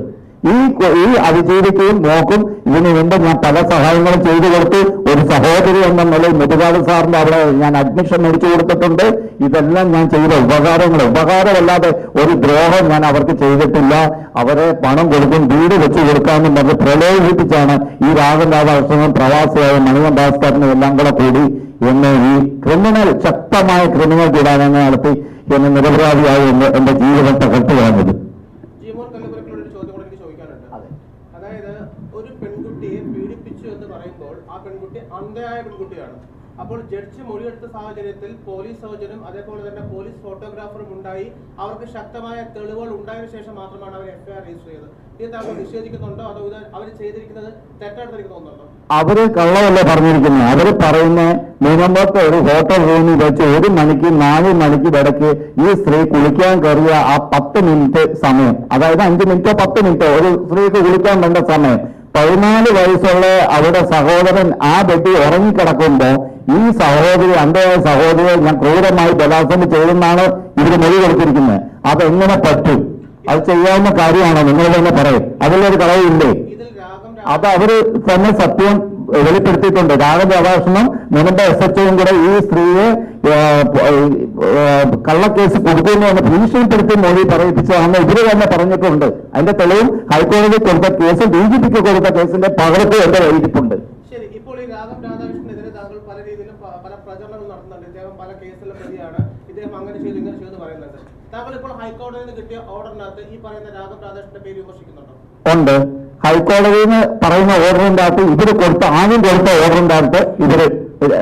ഈ അതിജീവിക്കുകയും നോക്കും. ഇതിനു മുമ്പ് ഞാൻ പല സഹായങ്ങളും ചെയ്തു കൊടുത്തു. ഒരു സഹോദരി എന്ന നിലയിൽ മുതുകാട് സാറിന്റെ അവിടെ ഞാൻ അഡ്മിഷൻ മേടിച്ചു കൊടുത്തിട്ടുണ്ട്. ഇതെല്ലാം ഞാൻ ചെയ്ത ഉപകാരമല്ലാതെ ഒരു ദ്രോഹം ഞാൻ അവർക്ക് ചെയ്തിട്ടില്ല. അവരെ പണം കൊടുക്കും, വീട് വെച്ചു കൊടുക്കാമെന്നും പറഞ്ഞ് പ്രലോഭിപ്പിച്ചാണ് ഈ രാഘവൻ രാധാകൃഷ്ണനും പ്രവാസിയായ മണികൻ ഭാസ്കരനും എല്ലാം കൂടെ കൂടി എന്നെ ഈ ശക്തമായ ക്രിമിനൽ പീഡനങ്ങൾ നടത്തി എന്നെ നിരപരാധിയായി എന്റെ ജീവിതം തകർത്തു കളഞ്ഞത്. ഒരു പെൺകുട്ടിയെ പീഡിപ്പിച്ചു ജഡ്ജി മൊഴിയെടുത്ത സാഹചര്യത്തിൽ പോലീസ് സർജനും അതേപോലെ തന്നെ പോലീസ് ഫോട്ടോഗ്രാഫറും ഉണ്ടായി. അവർക്ക് ശക്തമായ തെളിവുകൾ ഉണ്ടായതിനു ശേഷം മാത്രമാണ് അവർ എഫ്ഐആർ രജിസ്റ്റർ ചെയ്തത്. ഇത് താങ്കൾ നിഷേധിക്കുന്നുണ്ടോ അതോ ഇത് അവർ ചെയ്തിരിക്കുന്നത് തെറ്റായിട്ട് എനിക്ക് തോന്നുന്നുണ്ടോ? അവര് കള്ളമല്ല പറഞ്ഞിരിക്കുന്നത്. അവര് പറയുന്ന മുനമ്പത്തെ ഒരു ഹോട്ടൽ റൂമിൽ വെച്ച് 1 മണിക്ക് 4 മണിക്ക് ഇടയ്ക്ക് ഈ സ്ത്രീ കുളിക്കാൻ കയറിയ ആ 10 മിനിറ്റ് സമയം, അതായത് 5 മിനിറ്റോ 10 മിനിറ്റോ ഒരു സ്ത്രീക്ക് കുളിക്കാൻ വേണ്ട സമയം, 14 വയസ്സുള്ള അവരുടെ സഹോദരൻ ആ ബെഡിൽ ഉറങ്ങിക്കിടക്കുമ്പോ ഈ സഹോദരി അന്ധയായ സഹോദരിയെ ഞാൻ ക്രൂരമായി ബലാത്സംഗം ചെയ്തെന്നാണ് ഇവര് മൊഴി കൊടുത്തിരിക്കുന്നത്. അതെങ്ങനെ പറ്റും? അത് ചെയ്യാവുന്ന കാര്യമാണോ? നിങ്ങൾ തന്നെ പറയും. അതിലൊരു കളവില്ലേ? അത് അവര് തന്നെ സത്യം വെളിപ്പെടുത്തിയിട്ടുണ്ട്. രാഘവ രാധാകൃഷ്ണനും മുനമ്പ SHOയും കൂടെ ഈ സ്ത്രീയെ കള്ളക്കേസ് കൊടുക്കുന്നു എന്ന് ഭീഷണിപ്പെടുത്തി മൊഴി പറയിപ്പിച്ചതാണെന്ന് ഇവര് തന്നെ പറഞ്ഞിട്ടുണ്ട്. അതിന്റെ തെളിവും ഹൈക്കോടതി കൊടുത്ത കേസ് DGPക്ക് കൊടുത്ത കേസിന്റെ പകർപ്പ് എന്റെ ഇരിപ്പുണ്ട്. ശരി, ഇപ്പോൾ ഈ രാഘവ രാധാകൃഷ്ണനെതിരെ താങ്കൾ പല രീതിയിലും പല പ്രചരണങ്ങൾ നടത്തുന്നുണ്ട്. ഇദ്ദേഹം പല കേസിലെ പ്രതിയാണ്, ഇദ്ദേഹം അങ്ങനെ ചെയ്തു ഇങ്ങനെ ചെയ്തു പറയുന്നുണ്ട്. താങ്കൾ ഇപ്പോൾ ഹൈക്കോടതിയിൽ നിന്ന് കിട്ടിയ ഓർഡറിനകത്ത് ഈ പറയുന്ന രാഘവ രാധാകൃഷ്ണന്റെ പേര് വിമർശിക്കുന്നുണ്ടോ? ഉണ്ട്. ഹൈക്കോടതിയിൽ നിന്ന് പറയുന്ന ഓർഡറിന്റെ അകത്ത് ആദ്യം കൊടുത്ത ഓർഡറിന്റെ അകത്ത് ഇവര്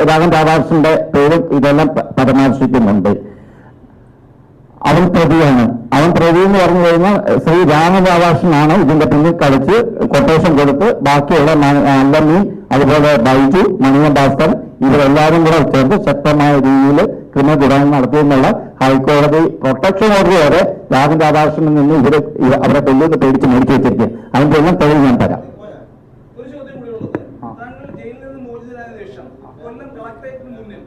രാഘവ രാധാകൃഷ്ണന്റെ പേരും ഇതെല്ലാം പരാമർശിക്കുന്നുണ്ട്. അവൻ പ്രതിയാണ്. അവൻ പ്രതി എന്ന് പറഞ്ഞു കഴിഞ്ഞാൽ ശ്രീ രാഘവ രാധാകൃഷ്ണനാണ് ഇതിന്റെ പിന്നിൽ കളിച്ച് കൊട്ടേഷൻ കൊടുത്ത് ബാക്കിയുള്ള അല്ലമ്മീൻ, അതുപോലെ ബൈജു, മണിയൻ ഭാസ്കർ ഇവരെല്ലാവരും കൂടെ ചേർത്ത് ശക്തമായ രീതിയിൽ ക്രിമിനൽ കുറ്റങ്ങൾ നടത്തിയെന്നുള്ള ഹൈക്കോടതി പ്രൊട്ടക്ഷൻ ഓർഡർ വരെ രാഘവ രാധാകൃഷ്ണനിൽ നിന്ന് അവരെ കൊല്ലുന്ന പേടിച്ച് മേടിച്ചു വെച്ചിരിക്കുക. അതിന്റെ എല്ലാം തെളിവ് ഞാൻ തരാം. ഒരു ചോദ്യം കൂടി ഉള്ളത്, താങ്കൾ ജയിലിൽ നിന്ന് മോചിതനായ ശേഷം കൊല്ലം കളക്ടറേറ്റിന് മുന്നിൽ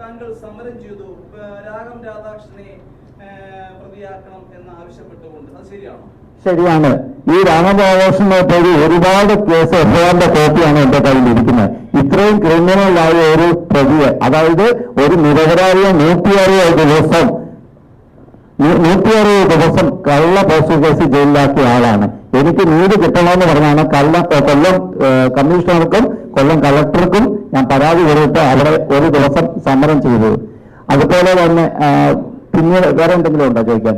താങ്കൾ സമരം ചെയ്തു രാഘവ രാധാകൃഷ്ണനെ പ്രതിയാക്കണം എന്ന് ആവശ്യപ്പെട്ടുകൊണ്ട്. അത് ശരിയാണോ? ശരിയാണ്. ഈ രാഘവരാധാകൃഷ്ണനെ പേര് ഒരുപാട് കേസ് എഫ്ഐആറിന്റെ കോപ്പിയാണ് എന്റെ കയ്യിൽ ഇരിക്കുന്നത്. ഇത്രയും ക്രിമിനലായ ഒരു പ്രതിയെ, അതായത് ഒരു നിരപരാധിയെ 160 ദിവസം കള്ള പോസ്റ്റ് കേസ് ജയിലിലാക്കിയ ആളാണ്. എനിക്ക് നീതി കിട്ടണമെന്ന് പറഞ്ഞാണ് കൊല്ലം കമ്മീഷണർക്കും കൊല്ലം കളക്ടർക്കും ഞാൻ പരാതി കൊടുത്ത് അവിടെ ഒരു ദിവസം സമരം ചെയ്തത്. അതുപോലെ തന്നെ പിന്നീട് വേറെ എന്തെങ്കിലും ഉണ്ടോ ചോദിക്കാൻ?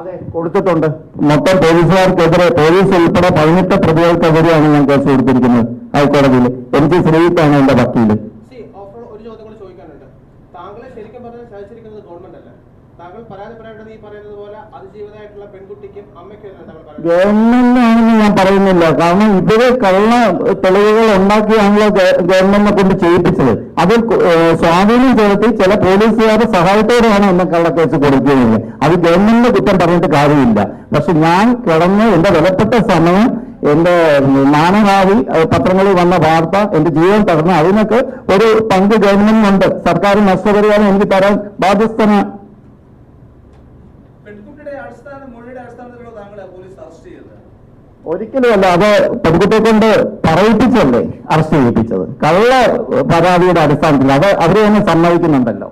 അതെ, കൊടുത്തിട്ടുണ്ട്. മൊത്തം പോലീസുകാർക്കെതിരെ, പോലീസ് ഉൾപ്പെടെ 18 പ്രതികൾക്കെതിരെയാണ് ഞാൻ കേസ് കൊടുത്തിരിക്കുന്നത് ഹൈക്കോടതിയിൽ. എനിക്ക് ശ്രീജിത്താണ് എന്റെ വക്കീല്. ഒരു ചോദ്യം കൂടി ചോദിക്കാനുണ്ട്. താങ്കളെ ശരിക്കും പറഞ്ഞാൽ ശാസിച്ചിരിക്കുന്നത് ഗവൺമെന്റ് അല്ല. താങ്കൾ പരാതി പറയേണ്ടത് ഈ പറയുന്നത് പോലെ അതിജീവിതമായിട്ടുള്ള പെൺകുട്ടിക്കും അമ്മയ്ക്കും ഗവൺമെന്റിനാണെന്ന് ഞാൻ പറയുന്നില്ല. കാരണം ഇവര് കള്ള തെളിവുകൾ ഉണ്ടാക്കിയാണല്ലോ ഗവൺമെന്റിനെ കൊണ്ട് ചെയ്യിപ്പിച്ചത്. അതിൽ സ്വാധീനം ചെലുത്തി ചില പോലീസുകാരുടെ സഹായത്തോടെയാണ് എന്നെ കള്ളക്കേസ് കൊടുക്കുന്നത്. അത് ഗവൺമെന്റിന്റെ കുറ്റം പറഞ്ഞിട്ട് കാര്യമില്ല. പക്ഷെ ഞാൻ കിടന്ന് എന്റെ വിലപ്പെട്ട സമയം, എന്റെ മാനഹാവി, പത്രങ്ങളിൽ വന്ന വാർത്ത, എന്റെ ജീവൻ തകർന്ന് അതിനൊക്കെ ഒരു പങ്ക് ഗവൺമെന്റിനുണ്ട്. സർക്കാർ നഷ്ടപരിഹാരം എനിക്ക് തരാൻ ബാധ്യസ്ഥനാണ്. ഒരിക്കലുമല്ല. അത് പെൺകുട്ടിയെ കൊണ്ട് പറയിപ്പിച്ചല്ലേ അറസ്റ്റ് ചെയ്യിപ്പിച്ചത്, കള്ള പരാതിയുടെ അടിസ്ഥാനത്തിൽ. അത് അവര് തന്നെ സമ്മതിക്കുന്നുണ്ടല്ലോ.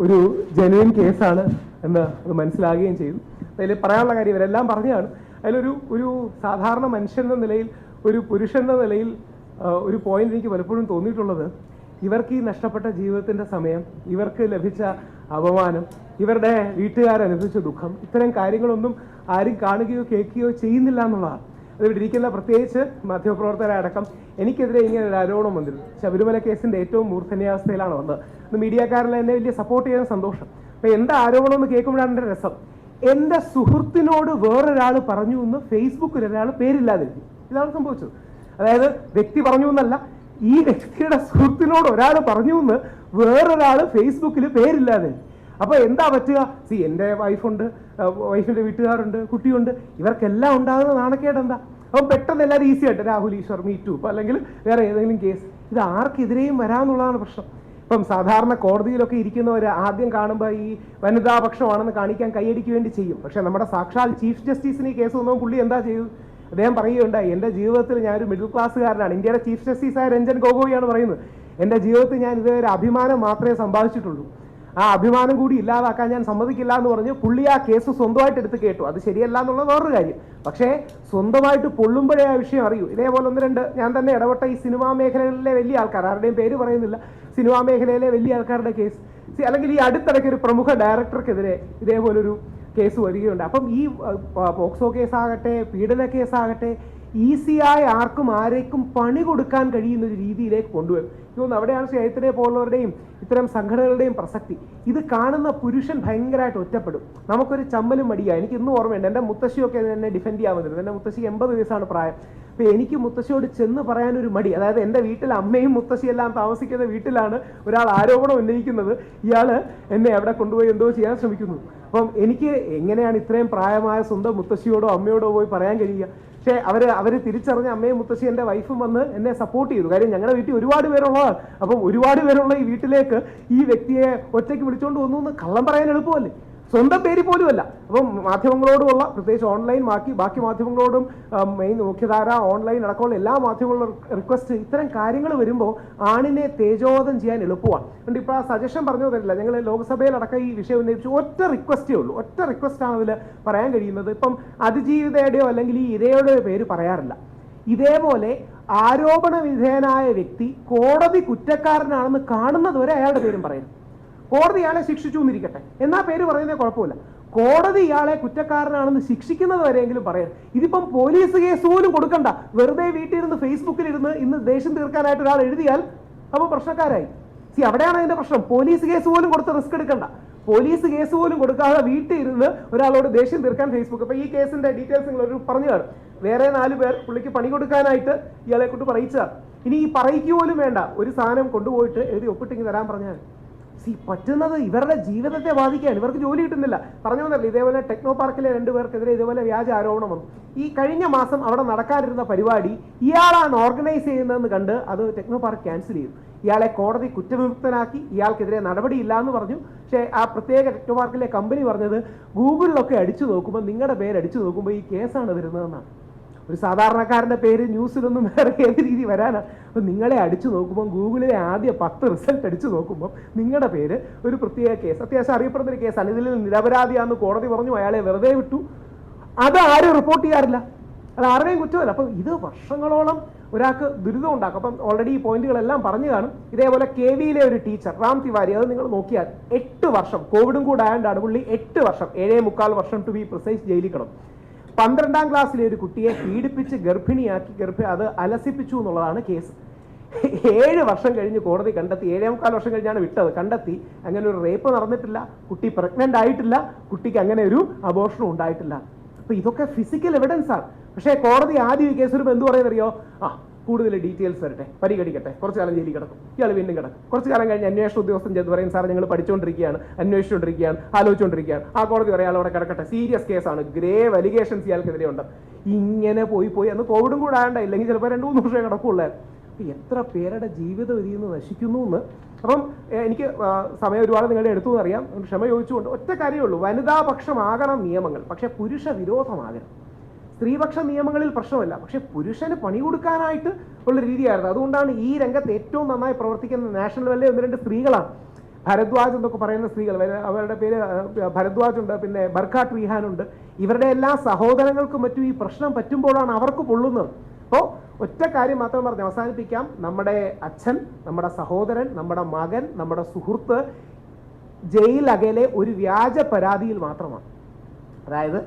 ഒരു ജെന്യുവൻ കേസാണ് എന്ന് അത് മനസ്സിലാകുകയും ചെയ്തു. അതിൽ പറയാനുള്ള കാര്യം ഇവരെല്ലാം പറഞ്ഞതാണ്. അതിലൊരു സാധാരണ മനുഷ്യൻ എന്ന നിലയിൽ, ഒരു പുരുഷൻ എന്ന നിലയിൽ ഒരു പോയിന്റ് എനിക്ക് പലപ്പോഴും തോന്നിയിട്ടുള്ളത്, ഇവർക്ക് ഈ നഷ്ടപ്പെട്ട ജീവിതത്തിന്റെ സമയം, ഇവർക്ക് ലഭിച്ച അപമാനം, ഇവരുടെ വീട്ടുകാരനുഭവിച്ച ദുഃഖം, ഇത്തരം കാര്യങ്ങളൊന്നും ആരും കാണുകയോ കേൾക്കുകയോ ചെയ്യുന്നില്ല എന്നുള്ളതാണ്. അത് ഇവിടെ ഇരിക്കുന്ന പ്രത്യേകിച്ച് മാധ്യമപ്രവർത്തകരടക്കം എനിക്കെതിരെ ഇങ്ങനെ ഒരു ആരോപണം വന്നിരുന്നു. ശബരിമല കേസിന്റെ ഏറ്റവും മൂർധന്യാവസ്ഥയിലാണ് വന്നത്. ഇന്ന് മീഡിയക്കാരെല്ലാം എന്നെ വലിയ സപ്പോർട്ട് ചെയ്യാൻ സന്തോഷം. അപ്പൊ എന്താ ആരോപണം എന്ന് കേൾക്കുമ്പോഴാണ് എൻ്റെ രസം. എന്റെ സുഹൃത്തിനോട് വേറൊരാൾ പറഞ്ഞു എന്ന് ഫേസ്ബുക്കിൽ ഒരാൾ പേരില്ലാതിരിക്കും. ഇതാണ് സംഭവിച്ചത്. അതായത് വ്യക്തി പറഞ്ഞു എന്നല്ല, ഈ വ്യക്തിയുടെ സുഹൃത്തിനോട് ഒരാൾ പറഞ്ഞു എന്ന് വേറൊരാൾ ഫേസ്ബുക്കിൽ പേരില്ലാതെ. അപ്പൊ എന്താ പറ്റുക? എന്റെ വൈഫുണ്ട്, വൈഫിന്റെ വീട്ടുകാരുണ്ട്, കുട്ടിയുണ്ട്, ഇവർക്കെല്ലാം ഉണ്ടാകുന്ന നാണക്കേട് എന്താ? അപ്പം പെട്ടെന്ന് എല്ലാവരും ഈസി ആയിട്ട് രാഹുൽ ഈശ്വർ മീറ്റു അല്ലെങ്കിൽ വേറെ ഏതെങ്കിലും കേസ്, ഇത് ആർക്കെതിരെയും വരാമെന്നുള്ളതാണ് പ്രശ്നം. ഇപ്പം സാധാരണ കോടതിയിലൊക്കെ ഇരിക്കുന്നവർ ആദ്യം കാണുമ്പോൾ ഈ വനിതാപക്ഷമാണെന്ന് കാണിക്കാൻ കൈയടിക്ക് വേണ്ടി ചെയ്യും. പക്ഷെ നമ്മുടെ സാക്ഷാൽ ചീഫ് ജസ്റ്റിസിന് ഈ കേസ് വന്നപ്പോൾ പുള്ളി എന്താ ചെയ്തു? അദ്ദേഹം പറയുകയുണ്ടായി, എൻ്റെ ജീവിതത്തിൽ ഞാനൊരു മിഡിൽ ക്ലാസ്സുകാരനാണ്. ഇന്ത്യയുടെ ചീഫ് ജസ്റ്റിസായ രഞ്ജൻ ഗൊഗോയിയാണ് പറയുന്നത്, എൻ്റെ ജീവിതത്തിൽ ഞാൻ ഇതുവരെ അഭിമാനം മാത്രമേ സമ്പാദിച്ചിട്ടുള്ളൂ, ആ അഭിമാനം കൂടി ഇല്ലാതാക്കാൻ ഞാൻ സമ്മതിക്കില്ല എന്ന് പറഞ്ഞ് പുള്ളി ആ കേസ് സ്വന്തമായിട്ട് എടുത്ത് കേട്ടു. അത് ശരിയല്ല എന്നുള്ള വേറൊരു കാര്യം. പക്ഷേ സ്വന്തമായിട്ട് പൊള്ളുമ്പോഴേ ആ വിഷയം അറിയൂ. ഇതേപോലെ 1-2 ഞാൻ തന്നെ ഇടപെട്ട ഈ സിനിമാ മേഖലകളിലെ വലിയ ആൾക്കാർ, ആരുടെയും പേര് പറയുന്നില്ല, സിനിമാ മേഖലയിലെ വലിയ ആൾക്കാരുടെ കേസ്, അല്ലെങ്കിൽ ഈ അടുത്തിടയ്ക്ക് ഒരു പ്രമുഖ ഡയറക്ടർക്കെതിരെ ഇതേപോലൊരു കേസ് വരികയുണ്ട്. അപ്പം ഈ പോക്സോ കേസാകട്ടെ, പീഡന കേസാകട്ടെ, ഈസിയായി ആർക്കും ആരേക്കും പണി കൊടുക്കാൻ കഴിയുന്ന ഒരു രീതിയിലേക്ക് കൊണ്ടുവരും. തോന്നുന്നു അവിടെയാണ് ചൈതന്യ പോലുള്ളവരുടെയും ഇത്തരം സംഘടനകളുടെയും പ്രസക്തി. ഇത് കാണുന്ന പുരുഷൻ ഭയങ്കരമായിട്ട് ഒറ്റപ്പെടും. നമുക്കൊരു ചമ്മലും മടിയാണ്. എനിക്ക് ഇന്നും ഓർമ്മയുണ്ട്, എൻ്റെ മുത്തശ്ശിയൊക്കെ എന്നെ ഡിഫെൻഡ് ചെയ്യാൻ വന്നിരുന്നു. എൻ്റെ മുത്തശ്ശിക്ക് 80 വയസ്സാണ് പ്രായം. അപ്പോൾ എനിക്ക് മുത്തശ്ശിയോട് ചെന്ന് പറയാനൊരു മടി. അതായത് എൻ്റെ വീട്ടിൽ അമ്മയും മുത്തശ്ശിയെല്ലാം താമസിക്കുന്ന വീട്ടിലാണ് ഒരാൾ ആരോപണം ഉന്നയിക്കുന്നത്, ഇയാൾ എന്നെ അവിടെ കൊണ്ടുപോയി എന്തോ ചെയ്യാൻ ശ്രമിക്കുന്നു. അപ്പം എനിക്ക് എങ്ങനെയാണ് ഇത്രയും പ്രായമായ സ്വന്തം മുത്തശ്ശിയോടോ അമ്മയോടോ പോയി പറയാൻ കഴിയുക? പക്ഷേ അവർ തിരിച്ചറിഞ്ഞ അമ്മയും മുത്തശ്ശി എൻ്റെ വൈഫും വന്ന് എന്നെ സപ്പോർട്ട് ചെയ്തു. കാര്യം ഞങ്ങളുടെ വീട്ടിൽ ഒരുപാട് പേരുള്ളതാണ്. അപ്പം ഒരുപാട് പേരുള്ള ഈ വീട്ടിലേക്ക് ഈ വ്യക്തിയെ ഒറ്റയ്ക്ക് വിളിച്ചുകൊണ്ട് വന്നു എന്ന് കള്ളം പറയാൻ എളുപ്പമല്ലേ? സ്വന്തം പേര് പോലുമല്ല. അപ്പം മാധ്യമങ്ങളോടുമുള്ള, പ്രത്യേകിച്ച് ഓൺലൈൻ ബാക്കി മാധ്യമങ്ങളോടും, മെയിൻ മുഖ്യധാര, ഓൺലൈൻ അടക്കമുള്ള എല്ലാ മാധ്യമങ്ങളും റിക്വസ്റ്റ്, ഇത്തരം കാര്യങ്ങൾ വരുമ്പോൾ ആണിനെ തേജോവധം ചെയ്യാൻ എളുപ്പമാണ്. അതുകൊണ്ട് ഇപ്പോൾ ആ സജഷൻ പറഞ്ഞു തരില്ല. ഞങ്ങൾ ലോക്സഭയിലടക്കം ഈ വിഷയം ഉന്നയിച്ചു. ഒറ്റ റിക്വസ്റ്റേ ഉള്ളൂ. ഒറ്റ റിക്വസ്റ്റാണ് അതിൽ പറയാൻ കഴിയുന്നത്. ഇപ്പം അതിജീവിതയുടെയോ അല്ലെങ്കിൽ ഈ ഇരയുടെയോ പേര് പറയാറില്ല. ഇതേപോലെ ആരോപണ വിധേയനായ വ്യക്തി കോടതി കുറ്റക്കാരനാണെന്ന് കാണുന്നതുവരെ അയാളുടെ പേരും പറയുന്നു. കോടതി ഇയാളെ ശിക്ഷിച്ചു എന്നിരിക്കട്ടെ, എന്നാ പേര് പറയുന്നത് കുഴപ്പമില്ല. കോടതി ഇയാളെ കുറ്റക്കാരനാണെന്ന് ശിക്ഷിക്കുന്നത് വരെയെങ്കിലും പറയാം. ഇതിപ്പം പോലീസ് കേസ് പോലും കൊടുക്കണ്ട, വെറുതെ വീട്ടിലിരുന്ന് ഫേസ്ബുക്കിലിരുന്ന് ഇന്ന് ദേഷ്യം തീർക്കാനായിട്ട് ഒരാൾ എഴുതിയാൽ അപ്പോൾ പ്രശ്നക്കാരായി. അവിടെയാണ് അതിന്റെ പ്രശ്നം. പോലീസ് കേസ് പോലും കൊടുത്ത് റിസ്ക് എടുക്കണ്ട. പോലീസ് കേസ് പോലും കൊടുക്കാതെ വീട്ടിൽ ഇരുന്ന് ഒരാളോട് ദേഷ്യം തീർക്കാൻ ഫേസ്ബുക്ക്. അപ്പൊ ഈ കേസിന്റെ ഡീറ്റെയിൽസ് നിങ്ങൾ ഒരു പറഞ്ഞു കാണും. വേറെ 4 പേർ പുള്ളിക്ക് പണി കൊടുക്കാനായിട്ട് ഇയാളെ കൊണ്ട് പറയിച്ചതാണ്. ഇനി ഈ പറയിക്കുക പോലും വേണ്ട, ഒരു സാധനം കൊണ്ടുപോയിട്ട് എഴുതി ഒപ്പിട്ടിങ്ങി തരാൻ പറഞ്ഞാൽ പറ്റുന്നത് ഇവരുടെ ജീവിതത്തെ ബാധിക്കുകയാണ്. ഇവർക്ക് ജോലി കിട്ടുന്നില്ല. പറഞ്ഞു വന്നല്ലോ, ഇതേപോലെ ടെക്നോ പാർക്കിലെ 2 പേർക്കെതിരെ ഇതേപോലെ വ്യാജ ആരോപണം വന്നു. ഈ കഴിഞ്ഞ മാസം അവിടെ നടക്കാനിരുന്ന പരിപാടി ഇയാളാണ് ഓർഗനൈസ് ചെയ്യുന്നതെന്ന് കണ്ട് അത് ടെക്നോ പാർക്ക് ക്യാൻസൽ ചെയ്തു. ഇയാളെ കോടതി കുറ്റവിമുക്തനാക്കി, ഇയാൾക്കെതിരെ നടപടിയില്ല എന്ന് പറഞ്ഞു. പക്ഷേ ആ പ്രത്യേക ടെക്നോ പാർക്കിലെ കമ്പനി പറഞ്ഞത് ഗൂഗിളിലൊക്കെ അടിച്ചു നോക്കുമ്പോൾ, നിങ്ങളുടെ പേര് അടിച്ചു നോക്കുമ്പോൾ ഈ കേസാണ് വരുന്നതെന്നാണ്. ഒരു സാധാരണക്കാരൻ്റെ പേര് ന്യൂസിലൊന്നും വേറെ ഏത് രീതി വരാനാണ്. അപ്പം നിങ്ങളെ അടിച്ചു നോക്കുമ്പോൾ, ഗൂഗിളിലെ ആദ്യ 10 റിസൾട്ട് അടിച്ചു നോക്കുമ്പോൾ നിങ്ങളുടെ പേര് ഒരു പ്രത്യേക കേസ്, അത്യാവശ്യം അറിയപ്പെടുന്നൊരു കേസാണ്. ഇതിൽ നിരപരാധിയാണെന്ന് കോടതി പറഞ്ഞു, അയാളെ വെറുതെ വിട്ടു. അത് ആരും റിപ്പോർട്ട് ചെയ്യാറില്ല. അത് ആരുടെയും കുറ്റമല്ല. അപ്പം ഇത് വർഷങ്ങളോളം ഒരാൾക്ക് ദുരിതം ഉണ്ടാക്കും. അപ്പം ഓൾറെഡി ഈ പോയിന്റുകളെല്ലാം പറഞ്ഞു കാണും. ഇതേപോലെ KVയിലെ ഒരു ടീച്ചർ റാം തിവാരി, അത് നിങ്ങൾ നോക്കിയാൽ 8 വർഷം, കോവിഡും കൂടെ ആയതുകൊണ്ടാണ് പുള്ളി 8 വർഷം, 7.25 വർഷം ടു ബി പ്രിസൈസ്, ജയിലിൽ കിടന്നു. 12ാം ക്ലാസ്സിലെ ഒരു കുട്ടിയെ പീഡിപ്പിച്ച് ഗർഭിണിയാക്കി അത് അലസിപ്പിച്ചു എന്നുള്ളതാണ് കേസ്. 7 വർഷം കഴിഞ്ഞ് കോടതി കണ്ടെത്തി, 7.25 വർഷം കഴിഞ്ഞാണ് വിട്ടത്, കണ്ടെത്തി അങ്ങനെ ഒരു റേപ്പ് നടന്നിട്ടില്ല, കുട്ടി പ്രഗ്നന്റ് ആയിട്ടില്ല, കുട്ടിക്ക് അങ്ങനെ ഒരു അബോർഷനും ഉണ്ടായിട്ടില്ല. അപ്പൊ ഇതൊക്കെ ഫിസിക്കൽ എവിഡൻസ് ആണ്. പക്ഷേ കോടതി ആദ്യം ഈ കേസ് വരുമ്പോൾ എന്ത് പറയുന്നറിയോ? കൂടുതൽ ഡീറ്റെയിൽസ് വരട്ടെ, പരിഗണിക്കട്ടെ, കുറച്ച് കാലം ജയിലിൽ കിടക്കും, ഇയാൾ വീണ്ടും കിടക്കും. കുറച്ച് കാലം കഴിഞ്ഞ് അന്വേഷണ ഉദ്യോഗസ്ഥൻ ചെന്ന് പറയും, സാർ ഞങ്ങൾ പഠിച്ചുകൊണ്ടിരിക്കുകയാണ്, അന്വേഷിച്ചുകൊണ്ടിരിക്കുകയാണ്, ആലോചിച്ചുകൊണ്ടിരിക്കുകയാണ്. ആ കോടതി പറയാം അവിടെ കിടക്കട്ടെ, സീരിയസ് കേസാണ്, ഗ്രേവ് അലിഗേഷൻസ് ഇയാൾക്കെതിരെ ഉണ്ട്. ഇങ്ങനെ പോയി അന്ന് കോവിഡും കൂടെ ആയണ്ട, ഇല്ലെങ്കിൽ ചിലപ്പോൾ 2-3 വർഷമേ കിടക്കുള്ളായിരുന്നു. അപ്പം എത്ര പേരുടെ ജീവിതം ഇതിൽ നിന്ന് നശിക്കുന്നു എന്ന്. അപ്പം എനിക്ക് സമയം ഒരുപാട് നിങ്ങളുടെ എടുത്തു എന്നറിയാം, ക്ഷമ ചോദിച്ചുകൊണ്ട് ഒറ്റ കാര്യമുള്ളൂ, വനിതാപക്ഷമാകണം നിയമങ്ങൾ, പക്ഷേ പുരുഷ വിരോധമാകണം. സ്ത്രീപക്ഷ നിയമങ്ങളിൽ പ്രശ്നമല്ല, പക്ഷെ പുരുഷന് പണി കൊടുക്കാനായിട്ട് ഉള്ള രീതിയായിരുന്നു. അതുകൊണ്ടാണ് ഈ രംഗത്ത് ഏറ്റവും നന്നായി പ്രവർത്തിക്കുന്ന നാഷണൽ ലെവലിലെ 1-2 സ്ത്രീകളാണ്. ഭരദ്വാജ് എന്നൊക്കെ പറയുന്ന സ്ത്രീകൾ, അവരുടെ പേര് ഭരദ്വാജ് ഉണ്ട്, പിന്നെ ബർഖ ട്രീഹാൻ ഉണ്ട്. ഇവരുടെ എല്ലാ സഹോദരങ്ങൾക്കും മറ്റും ഈ പ്രശ്നം പറ്റുമ്പോഴാണ് അവർക്ക് പൊള്ളുന്നത്. അപ്പോൾ ഒറ്റ കാര്യം മാത്രം പറഞ്ഞ് അവസാനിപ്പിക്കാം. നമ്മുടെ അച്ഛൻ, നമ്മുടെ സഹോദരൻ, നമ്മുടെ മകൻ, നമ്മുടെ സുഹൃത്ത് ജയിലകലെ ഒരു വ്യാജ പരാതിയിൽ മാത്രമാണ്. അതായത്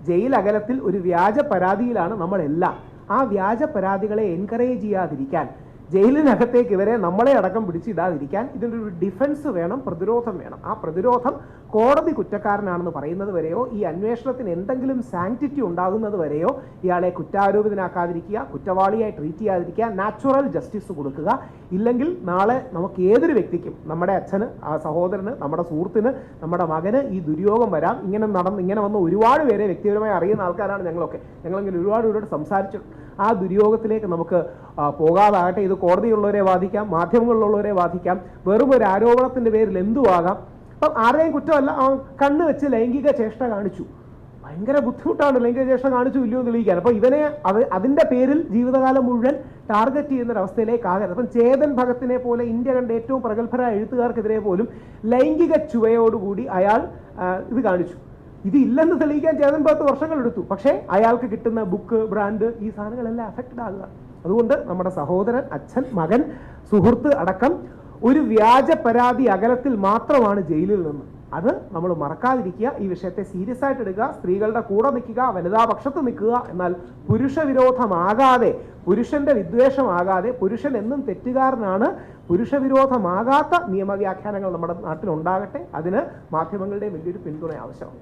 ജയിൽ അകലത്തിൽ ഒരു വ്യാജ പരാതിയിലാണ് നമ്മളെല്ലാം. ആ വ്യാജ പരാതികളെ എൻകറേജ് ചെയ്യാതിരിക്കാൻ, ജയിലിനകത്തേക്ക് ഇവരെ നമ്മളെ അടക്കം പിടിച്ചിടാതിരിക്കാൻ ഇതിൻ്റെ ഒരു ഡിഫൻസ് വേണം, പ്രതിരോധം വേണം. ആ പ്രതിരോധം കോടതി കുറ്റക്കാരനാണെന്ന് പറയുന്നത് വരെയോ, ഈ അന്വേഷണത്തിന് എന്തെങ്കിലും സാങ്ക്ടിറ്റി ഉണ്ടാകുന്നത് വരെയോ ഇയാളെ കുറ്റാരോപിതനാക്കാതിരിക്കുക, കുറ്റവാളിയായി ട്രീറ്റ് ചെയ്യാതിരിക്കുക, നാച്ചുറൽ ജസ്റ്റിസ് കൊടുക്കുക. ഇല്ലെങ്കിൽ നാളെ നമുക്ക് ഏതൊരു വ്യക്തിക്കും, നമ്മുടെ അച്ഛന്, ആ സഹോദരന്, നമ്മുടെ സുഹൃത്തിന്, നമ്മുടെ മകന് ഈ ദുര്യോഗം വരാം. ഇങ്ങനെ വന്ന് ഒരുപാട് പേരെ വ്യക്തിപരമായി അറിയുന്ന ആൾക്കാരാണ് ഞങ്ങളൊക്കെ. ഞങ്ങളിങ്ങനെ ഒരുപാട് സംസാരിച്ചു. ആ ദുര്യോഗത്തിലേക്ക് നമുക്ക് പോകാതാകട്ടെ. ഇത് കോടതിയുള്ളവരെ ബാധിക്കാം, മാധ്യമങ്ങളിലുള്ളവരെ ബാധിക്കാം. വെറും ഒരു ആരോപണത്തിൻ്റെ പേരിൽ എന്തുവാകാം. അപ്പം ആരുടെയും കുറ്റമല്ല, കണ്ണ് വെച്ച് ലൈംഗിക ചേഷ്ട കാണിച്ചു, ഭയങ്കര ബുദ്ധിമുട്ടാണ് ലൈംഗിക ചേഷ്ട കാണിച്ചു ഇല്ലയോ എന്ന് തെളിയിക്കാൻ. അപ്പം ഇവനെ അതിൻ്റെ പേരിൽ ജീവിതകാലം മുഴുവൻ ടാർഗറ്റ് ചെയ്യുന്നൊരവസ്ഥയിലേക്കാകരുത്. അപ്പം ചേതൻ ഭഗത്തിനെ പോലെ ഇന്ത്യ കണ്ട ഏറ്റവും പ്രഗത്ഭരായ എഴുത്തുകാർക്കെതിരെ പോലും ലൈംഗിക ചുവയോടുകൂടി അയാൾ ഇത് കാണിച്ചു. ഇതില്ലെന്ന് തെളിയിക്കാൻ ചേതൻ ഭഗത്ത് വർഷങ്ങളെടുത്തു. പക്ഷേ അയാൾക്ക് കിട്ടുന്ന ബുക്ക്, ബ്രാൻഡ്, ഈ സാധനങ്ങളെല്ലാം അഫക്റ്റഡ് ആകുക. അതുകൊണ്ട് നമ്മുടെ സഹോദരൻ, അച്ഛൻ, മകൻ, സുഹൃത്ത് അടക്കം ഒരു വ്യാജ പരാതി അകലത്തിൽ മാത്രമാണ് ജയിലിൽ നിന്ന്. അത് നമ്മൾ മറക്കാതിരിക്കുക. ഈ വിഷയത്തെ സീരിയസ് ആയിട്ട് എടുക്കുക, സ്ത്രീകളുടെ കൂടെ നിൽക്കുക, വനിതാ പക്ഷത്ത് നിൽക്കുക. എന്നാൽ പുരുഷ വിരോധമാകാതെ, പുരുഷന്റെ വിദ്വേഷമാകാതെ, പുരുഷൻ എന്നും തെറ്റുകാരനാണ്, പുരുഷ വിരോധമാകാത്ത നിയമവ്യാഖ്യാനങ്ങൾ നമ്മുടെ നാട്ടിലുണ്ടാകട്ടെ. അതിന് മാധ്യമങ്ങളുടെ വലിയൊരു പിന്തുണ ആവശ്യമാണ്.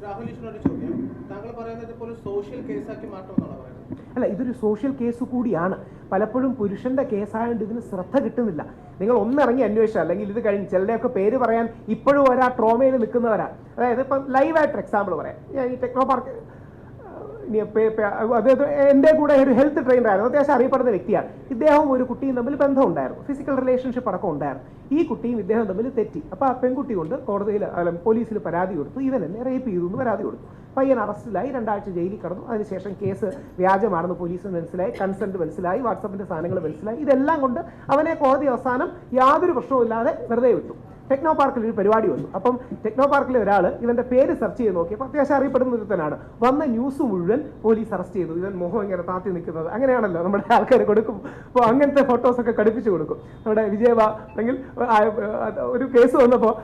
രാഹുൽ ഈശ്വരനോട് ചോദ്യം, താങ്കൾ പറയുന്നത് ഇപ്പോൾ സോഷ്യൽ കേസാക്കി മാറ്റുമെന്നാണ് പറയുന്നത്. അല്ല, ഇതൊരു സോഷ്യൽ കേസ് കൂടിയാണ്. പലപ്പോഴും പുരുഷന്റെ കേസായതുകൊണ്ട് ഇതിന് ശ്രദ്ധ കിട്ടുന്നില്ല. നിങ്ങൾ ഒന്നിറങ്ങി അന്വേഷിച്ചാൽ, അല്ലെങ്കിൽ ഇത് കഴിഞ്ഞ് ചിലരെയൊക്കെ പേര് പറയാൻ ഇപ്പോഴും ഒരാ ട്രോമയിൽ നിൽക്കുന്നവരാണ്. അതായത് ഇപ്പം ലൈവായിട്ട് എക്സാമ്പിൾ പറയാം. ഞാൻ ഈ ടെക്നോ പാർക്ക് അതായത് എൻ്റെ കൂടെ ഒരു ഹെൽത്ത് ട്രെയിനറായിരുന്നു, അത്യാവശ്യം അറിയപ്പെടുന്ന വ്യക്തിയാണ്. ഇദ്ദേഹവും ഒരു കുട്ടിയും തമ്മിൽ ബന്ധമുണ്ടായിരുന്നു, ഫിസിക്കൽ റിലേഷൻഷിപ്പ് അടക്കം ഉണ്ടായിരുന്നു. ഈ കുട്ടിയും ഇദ്ദേഹം തമ്മിൽ തെറ്റി. അപ്പോൾ ആ പെൺകുട്ടി കൊണ്ട് കോടതിയിൽ പോലീസിൽ പരാതി കൊടുത്തു, ഇവൻ എന്നെ റേപ്പ് ചെയ്തു എന്ന് പരാതി കൊടുത്തു. പയ്യൻ അറസ്റ്റിലായി, 2 ആഴ്ച ജയിലിൽ കിടന്നു. അതിനുശേഷം കേസ് വ്യാജമാണെന്ന് പോലീസിന് മനസ്സിലായി, കൺസെന്റ് മനസ്സിലായി, വാട്സപ്പിന്റെ സാധനങ്ങൾ മനസ്സിലായി. ഇതെല്ലാം കൊണ്ട് അവനെ കോടതി അവസാനം യാതൊരു പ്രശ്നവുമില്ലാതെ വെറുതെ വിട്ടു. ടെക്നോ പാർക്കിൽ ഒരു പരിപാടി വന്നു. അപ്പം ടെക്നോ പാർക്കിലെ ഒരാൾ ഇവന്റെ പേര് സെർച്ച് ചെയ്ത് നോക്കിയപ്പോൾ അത്യാവശ്യം അറിയപ്പെടുന്ന ഒരുത്തനാണ്. വന്ന ന്യൂസ് മുഴുവൻ പോലീസ് അറസ്റ്റ് ചെയ്തു. ഇവൻ മുഖം ഇങ്ങനെ താത്തി നിൽക്കുന്നത്, അങ്ങനെയാണല്ലോ നമ്മുടെ ആൾക്കാർ കൊടുക്കും. അപ്പോൾ അങ്ങനത്തെ ഫോട്ടോസൊക്കെ കടുപ്പിച്ച് കൊടുക്കും. നമ്മുടെ വിജയബ അല്ലെങ്കിൽ ഒരു കേസ് വന്നപ്പോൾ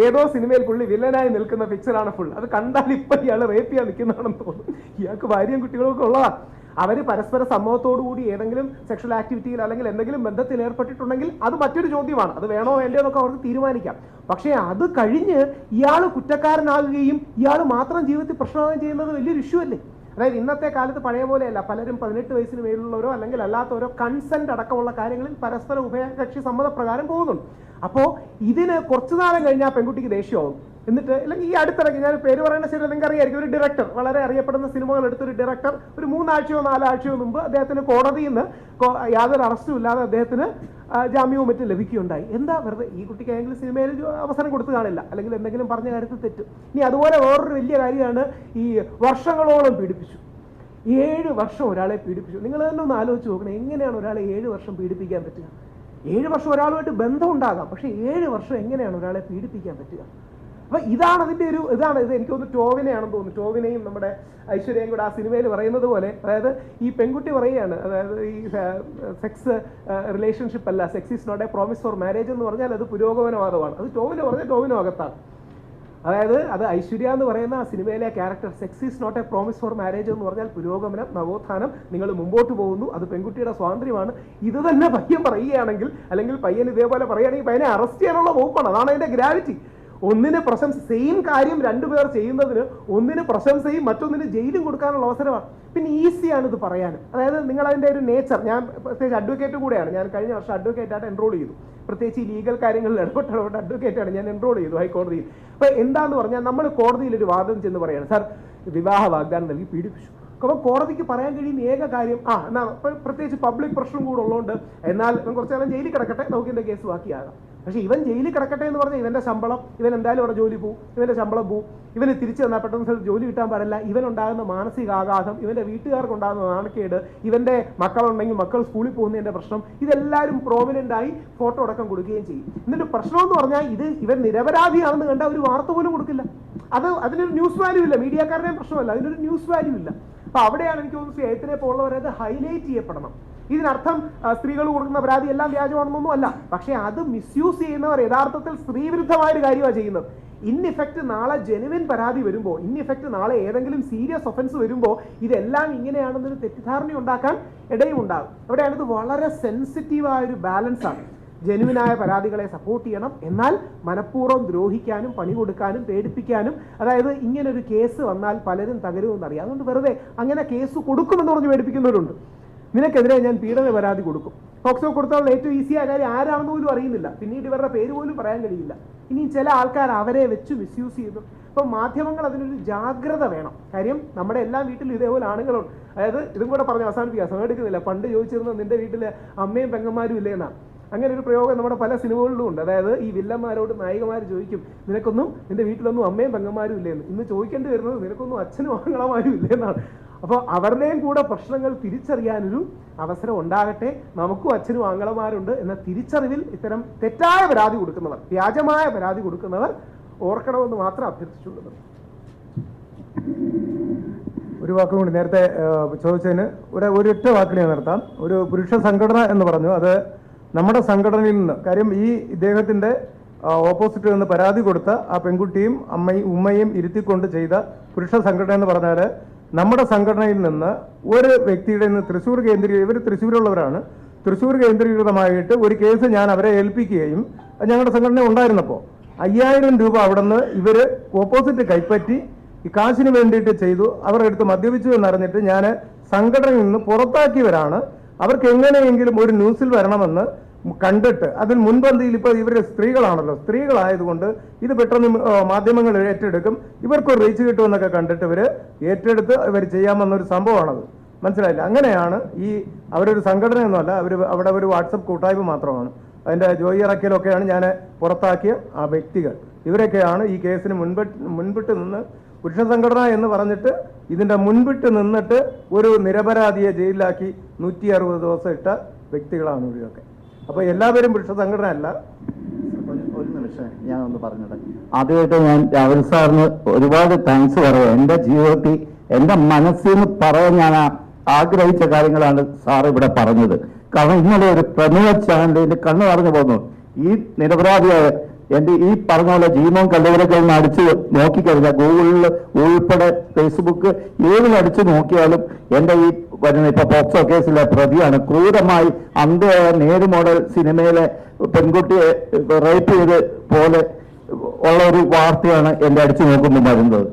ഏതോ സിനിമയിൽ പുള്ളി വില്ലനായി നിൽക്കുന്ന പിക്ചറാണ് ഫുൾ. അത് കണ്ടാൽ ഇപ്പം ഇയാൾ റേപ്പ് ചെയ്യാൻ നിൽക്കുന്നതാണെന്ന് തോന്നും. ഇയാൾക്ക് ഭാര്യയും കുട്ടികളൊക്കെ ഉള്ളതാണ്. അവർ പരസ്പര സമ്മതത്തോടുകൂടി ഏതെങ്കിലും സെക്ഷൽ ആക്ടിവിറ്റിയിൽ അല്ലെങ്കിൽ എന്തെങ്കിലും ബന്ധത്തിൽ ഏർപ്പെട്ടിട്ടുണ്ടെങ്കിൽ അത് മറ്റൊരു ചോദ്യമാണ്. അത് വേണോ വേണ്ടോ എന്നൊക്കെ അവർക്ക് തീരുമാനിക്കാം. പക്ഷേ അത് കഴിഞ്ഞ് ഇയാൾ കുറ്റക്കാരനാകുകയും ഇയാൾ മാത്രം ജീവിതത്തിൽ പ്രശ്നമാകുകയും ചെയ്യുന്നത് വലിയൊരു ഇഷ്യൂ അല്ലേ? അതായത് ഇന്നത്തെ കാലത്ത് പഴയ പോലെയല്ല, പലരും 18 വയസ്സിന് മേലുള്ളവരോ അല്ലെങ്കിൽ അല്ലാത്തവരോ കൺസെന്റ് അടക്കമുള്ള കാര്യങ്ങളിൽ പരസ്പര ഉഭയകക്ഷി സമ്മതപ്രകാരം പോകുന്നുണ്ട്. അപ്പോൾ ഇതിന് കുറച്ചു നാളം കഴിഞ്ഞാൽ പെൺകുട്ടിക്ക് ദേഷ്യമാവും. എന്നിട്ട് അല്ലെങ്കിൽ ഈ അടുത്തിടയ്ക്ക്, ഞാൻ പേര് പറയുന്ന ശരി നിങ്ങൾക്ക് അറിയായിരിക്കും, ഒരു ഡയറക്ടർ, വളരെ അറിയപ്പെടുന്ന സിനിമകൾ എടുത്തൊരു ഡയറക്ടർ ഒരു 3 ആഴ്ചയോ 4 ആഴ്ചയോ മുമ്പ് അദ്ദേഹത്തിന് കോടതിയിൽ നിന്ന് യാതൊരു അറസ്റ്റും ഇല്ലാതെ അദ്ദേഹത്തിന് ജാമ്യവും മറ്റും ലഭിക്കുകയുണ്ടായി. എന്താ വെറുതെ ഈ കുട്ടിക്ക് ഏതെങ്കിലും സിനിമയിൽ അവസരം കൊടുത്തു കാണില്ല, അല്ലെങ്കിൽ എന്തെങ്കിലും പറഞ്ഞ കാര്യത്തിൽ തെറ്റ്. ഇനി അതുപോലെ വേറൊരു വലിയ കാര്യമാണ്, ഈ വർഷങ്ങളോളം പീഡിപ്പിച്ചു. 7 വർഷം ഒരാളെ പീഡിപ്പിച്ചു. നിങ്ങൾ തന്നെ ഒന്ന് ആലോചിച്ച് നോക്കണം, എങ്ങനെയാണ് ഒരാളെ 7 വർഷം പീഡിപ്പിക്കാൻ പറ്റുക? 7 വർഷം ഒരാളുമായിട്ട് ബന്ധം ഉണ്ടാകാം, പക്ഷേ 7 വർഷം എങ്ങനെയാണ് ഒരാളെ പീഡിപ്പിക്കാൻ പറ്റുക? അപ്പൊ ഇതാണ് അതിന്റെ ഒരു ഇത് എനിക്ക് തോന്നുന്നു ടോവിനെയാണെന്ന് തോന്നുന്നു. ടോവിനെയും നമ്മുടെ ഐശ്വര്യയും കൂടെ ആ സിനിമയിൽ പറയുന്നത് പോലെ, അതായത് ഈ പെൺകുട്ടി പറയുകയാണ്, അതായത് ഈ സെക്സ് റിലേഷൻഷിപ്പ് അല്ല, sex is not a promise for marriage എന്ന് പറഞ്ഞാൽ അത് പുരോഗമനവാദമാണ്. അത് ടോവിന് പറഞ്ഞാൽ ടോവിനും അകത്താണ്. അതായത് അത് ഐശ്വര്യ എന്ന് പറയുന്ന ആ സിനിമയിലെ character, sex is not a promise for marriage എന്ന് പറഞ്ഞാൽ പുരോഗമനം, നവോത്ഥാനം, നിങ്ങൾ മുമ്പോട്ട് പോകുന്നു, അത് പെൺകുട്ടിയുടെ സ്വാതന്ത്ര്യമാണ്. ഇത് തന്നെ പയ്യൻ പറയുകയാണെങ്കിൽ, അല്ലെങ്കിൽ പയ്യൻ ഇതേപോലെ പറയുകയാണെങ്കിൽ പയ്യനെ അറസ്റ്റ് ചെയ്യാനുള്ള വകുപ്പാണ്. അതാണ് അതിന്റെ ഗ്രാവിറ്റി. ഒന്നിന് പ്രശംസ, സെയിം കാര്യം 2 പേർ ചെയ്യുന്നതിന് ഒന്നിന് പ്രശംസയും മറ്റൊന്നിന് ജയിലും കൊടുക്കാനുള്ള അവസരമാണ്. പിന്നെ ഈസിയാണ് ഇത് പറയാൻ. അതായത് നിങ്ങൾ അതിൻ്റെ ഒരു നേച്ചർ, ഞാൻ പ്രത്യേകിച്ച് അഡ്വക്കേറ്റ് കൂടെയാണ്, ഞാൻ കഴിഞ്ഞ വർഷം അഡ്വക്കേറ്റായിട്ട് എൻറോൾ ചെയ്തു. പ്രത്യേകിച്ച് ഈ ലീഗൽ കാര്യങ്ങളിൽ ഇടപെട്ട അഡ്വക്കേറ്റാണ് ഞാൻ എൻറോൾ ചെയ്തു ഹൈക്കോടതിയിൽ. അപ്പോൾ എന്താന്ന് പറഞ്ഞാൽ, നമ്മൾ കോടതിയിൽ ഒരു വാദം ചെന്ന് പറയാണ്, സാർ വിവാഹ വാഗ്ദാനം നൽകി പീഡിപ്പിച്ചു. അപ്പോൾ കോടതിക്ക് പറയാൻ കഴിയുന്ന ഏക കാര്യം, എന്നാ പ്രത്യേകിച്ച് പബ്ലിക് പ്രശ്നം കൂടെ ഉള്ളതുകൊണ്ട്, എന്നാൽ കുറച്ചു നേരം ജയിലിൽ കിടക്കട്ടെ, നമുക്ക് ഇതിൻ്റെ കേസ് ബാക്കിയാകാം. പക്ഷേ ഇവൻ ജയിലിൽ കിടക്കട്ടെ എന്ന് പറഞ്ഞാൽ ഇവന്റെ ശമ്പളം, ഇവൻ എന്തായാലും അവിടെ ജോലി പോവും, ഇവന്റെ ശമ്പളം പോവും, ഇവന് തിരിച്ചു തന്നാൽ പെട്ടെന്ന് സ്ഥലത്ത് ജോലി കിട്ടാൻ പാടില്ല, ഇവനുണ്ടാകുന്ന മാനസികാഘാതം, ഇവന്റെ വീട്ടുകാർക്കുണ്ടാകുന്ന നാണക്കേട്, ഇവന്റെ മക്കളുണ്ടെങ്കിൽ മക്കൾ സ്കൂളിൽ പോകുന്നതിന്റെ പ്രശ്നം, ഇതെല്ലാവരും പ്രോമിനന്റ് ആയി ഫോട്ടോ അടക്കം കൊടുക്കുകയും ചെയ്യും. എന്നിട്ട് പ്രശ്നം എന്ന് പറഞ്ഞാൽ ഇവൻ നിരപരാധിയാണെന്ന് കണ്ട ഒരു വാർത്ത പോലും കൊടുക്കില്ല. അതിനൊരു ന്യൂസ് വാല്യൂ ഇല്ല. മീഡിയക്കാരുടെയും പ്രശ്നമല്ല, അതിനൊരു ന്യൂസ് വാല്യൂ ഇല്ല. അപ്പൊ അവിടെയാണ് എനിക്ക് തോന്നുന്നു സ്നേഹത്തിനെ പോലുള്ളവരത് ഹൈലൈറ്റ് ചെയ്യപ്പെടണം. ഇതിനർത്ഥം സ്ത്രീകൾ കൊടുക്കുന്ന പരാതി എല്ലാം വ്യാജമാണെന്നൊന്നും അല്ല. പക്ഷെ അത് മിസ്യൂസ് ചെയ്യുന്നവർ യഥാർത്ഥത്തിൽ സ്ത്രീവിരുദ്ധമായൊരു കാര്യമാണ് ചെയ്യുന്നത്. ഇൻഇഫക്റ്റ് നാളെ ജെനുവിൻ പരാതി വരുമ്പോൾ, ഇൻഇഫക്റ്റ് നാളെ ഏതെങ്കിലും സീരിയസ് ഒഫൻസ് വരുമ്പോൾ ഇതെല്ലാം ഇങ്ങനെയാണെന്നൊരു തെറ്റിദ്ധാരണ ഉണ്ടാക്കാൻ ഇടയുണ്ടാകും. അവിടെയാണ് ഇത് വളരെ സെൻസിറ്റീവായൊരു ബാലൻസാണ്. ജെനുവിനായ പരാതികളെ സപ്പോർട്ട് ചെയ്യണം, എന്നാൽ മനഃപൂർവ്വം ദ്രോഹിക്കാനും പണി കൊടുക്കാനും പേടിപ്പിക്കാനും, അതായത് ഇങ്ങനൊരു കേസ് വന്നാൽ പലരും തകരുമെന്നറിയാം, അതുകൊണ്ട് വെറുതെ അങ്ങനെ കേസ് കൊടുക്കുമെന്ന് പറഞ്ഞ് പേടിപ്പിക്കുന്നവരുണ്ട്. നിനക്കെതിരെ ഞാൻ പീഡന പരാതി കൊടുക്കും. പോക്സോ കൊടുത്താൽ ഏറ്റവും ഈസിയായ കാര്യം ആരാണെന്ന് പോലും അറിയുന്നില്ല, പിന്നീട് ഇവരുടെ പേര് പോലും പറയാൻ കഴിയില്ല. ഇനി ചില ആൾക്കാർ അവരെ വെച്ച് മിസ്യൂസ് ചെയ്യുന്നു. അപ്പം മാധ്യമങ്ങൾ അതിനൊരു ജാഗ്രത വേണം. കാര്യം നമ്മുടെ എല്ലാ വീട്ടിലും ഇതേപോലെ ആണുങ്ങളുണ്ട്. അതായത് ഇതും കൂടെ പറഞ്ഞ് അവസാനിപ്പിക്കുക, സമയം എടുക്കുന്നില്ല. പണ്ട് ചോദിച്ചിരുന്നത് നിന്റെ വീട്ടിൽ അമ്മയും പെങ്ങന്മാരും ഇല്ലേ എന്നാണ്. അങ്ങനെ ഒരു പ്രയോഗം നമ്മുടെ പല സിനിമകളിലും ഉണ്ട്. അതായത് ഈ വില്ലന്മാരോട് നായികമാർ ചോദിക്കും, നിനക്കൊന്നും നിന്റെ വീട്ടിലൊന്നും അമ്മയും പെങ്ങന്മാരും ഇല്ലേന്ന്. ഇന്ന് ചോദിക്കേണ്ടി വരുന്നത് നിനക്കൊന്നും അച്ഛനും ആങ്ങളമാരും ഇല്ലേന്നാണ്. അപ്പോൾ അവരുടെയും കൂടെ പ്രശ്നങ്ങൾ തിരിച്ചറിയാനൊരു അവസരം ഉണ്ടാകട്ടെ. നമുക്കും അച്ഛനും ആങ്ങളമാരുണ്ട് എന്ന തിരിച്ചറിവിൽ ഇത്തരം തെറ്റായ പരാതി കൊടുക്കുന്നവർ, വ്യാജമായ പരാതി കൊടുക്കുന്നവർ ഓർക്കണമെന്ന് മാത്രം അഭ്യർത്ഥിച്ചുള്ളത്. ഒരു വാക്കും കൂടി നേരത്തെ ചോദിച്ചതിന് ഒരൊറ്റ വാക്കിൽ ഞാൻ നിർത്താം. ഒരു പുരുഷ സംഘടന എന്ന് പറഞ്ഞു, അത് നമ്മുടെ സംഘടനയിൽ നിന്ന്, കാര്യം ഈ ഇദ്ദേഹത്തിൻ്റെ ഓപ്പോസിറ്റ് നിന്ന് പരാതി കൊടുത്ത ആ പെൺകുട്ടിയും ഉമ്മയും ഇരുത്തിക്കൊണ്ട് ചെയ്ത പുരുഷ സംഘടന എന്ന് പറഞ്ഞാൽ നമ്മുടെ സംഘടനയിൽ നിന്ന് ഒരു വ്യക്തിയുടെ നിന്ന് തൃശ്ശൂർ ഇവർ തൃശ്ശൂരുള്ളവരാണ്, തൃശ്ശൂർ കേന്ദ്രീകൃതമായിട്ട് ഒരു കേസ് ഞാൻ അവരെ ഏൽപ്പിക്കുകയും ഞങ്ങളുടെ സംഘടന ഉണ്ടായിരുന്നപ്പോൾ 5000 രൂപ അവിടെ നിന്ന് ഇവർ ഓപ്പോസിറ്റ് കൈപ്പറ്റി ഈ കാശിന് വേണ്ടിയിട്ട് ചെയ്തു. അവരുടെ അടുത്ത് മദ്യപിച്ചു എന്നറിഞ്ഞിട്ട് ഞാൻ സംഘടനയിൽ നിന്ന് പുറത്താക്കിയവരാണ്. അവർക്ക് എങ്ങനെയെങ്കിലും ഒരു ന്യൂസിൽ വരണമെന്ന് കണ്ടിട്ട് അതിൽ മുൻപന്തിയിൽ ഇപ്പോൾ ഇവർ സ്ത്രീകളാണല്ലോ, സ്ത്രീകളായതുകൊണ്ട് ഇത് പെട്ടെന്ന് മാധ്യമങ്ങൾ ഏറ്റെടുക്കും, ഇവർക്കൊരു റീച്ച് കിട്ടുമെന്നൊക്കെ കണ്ടിട്ട് ഇവർ ഏറ്റെടുത്ത് ഇവർ ചെയ്യാമെന്നൊരു സംഭവമാണത്. മനസ്സിലായില്ല? അങ്ങനെയാണ് അവരൊരു സംഘടനയൊന്നുമല്ല, അവിടെ ഒരു വാട്സപ്പ് കൂട്ടായ്മ മാത്രമാണ്. അതിൻ്റെ ജോയി ഇറക്കിയലൊക്കെയാണ് ഞാൻ പുറത്താക്കിയ ആ വ്യക്തികൾ. ഇവരൊക്കെയാണ് ഈ കേസിന് മുൻപിട്ട് നിന്ന് പുരുഷ സംഘടന എന്ന് പറഞ്ഞിട്ട് ഇതിൻ്റെ മുൻപിട്ട് നിന്നിട്ട് ഒരു നിരപരാധിയെ ജയിലിലാക്കി 160 ദിവസം ഇട്ട വ്യക്തികളാണ് ഇവരൊക്കെ. അപ്പോൾ എല്ലാവരും പുരുഷ സംഘടന അല്ല. ഒരു നിമിഷം ഞാൻ ഒന്ന് പറഞ്ഞത്. ആദ്യമായിട്ട് ഞാൻ രാഹുൽ സാറിന് ഒരുപാട് താങ്ക്സ് പറയാം. എൻ്റെ ജീവിതത്തിൽ എൻ്റെ മനസ്സിൽ നിന്ന് പറയാൻ ഞാൻ ആഗ്രഹിച്ച കാര്യങ്ങളാണ് സാർ ഇവിടെ പറഞ്ഞത്. കാരണം ഇന്നലെ ഒരു പ്രമുഖ ചാനലിൽ കണ്ണു പറഞ്ഞു പോന്നു. ഈ നിരപരാധിയായ എൻ്റെ ഈ പറഞ്ഞ പോലെ ജീവൻ കല്ലുകളൊക്കെ ഒന്ന് അടിച്ച് നോക്കിക്കഴിഞ്ഞാൽ ഗൂഗിളിൽ ഉൾപ്പെടെ ഫേസ്ബുക്ക് ഏതിലടിച്ച് നോക്കിയാലും എൻ്റെ ഈ വരുന്ന ഇപ്പൊ പോക്സോ കേസിലെ പ്രതിയാണ്. ക്രൂരമായി നേര് മോഡൽ സിനിമയിലെ പെൺകുട്ടിയെ റേപ്പ് ചെയ്ത് പോലെ ഉള്ള ഒരു വാർത്തയാണ് എൻ്റെ അടിച്ചു നോക്കുമ്പോൾ വരുന്നത്.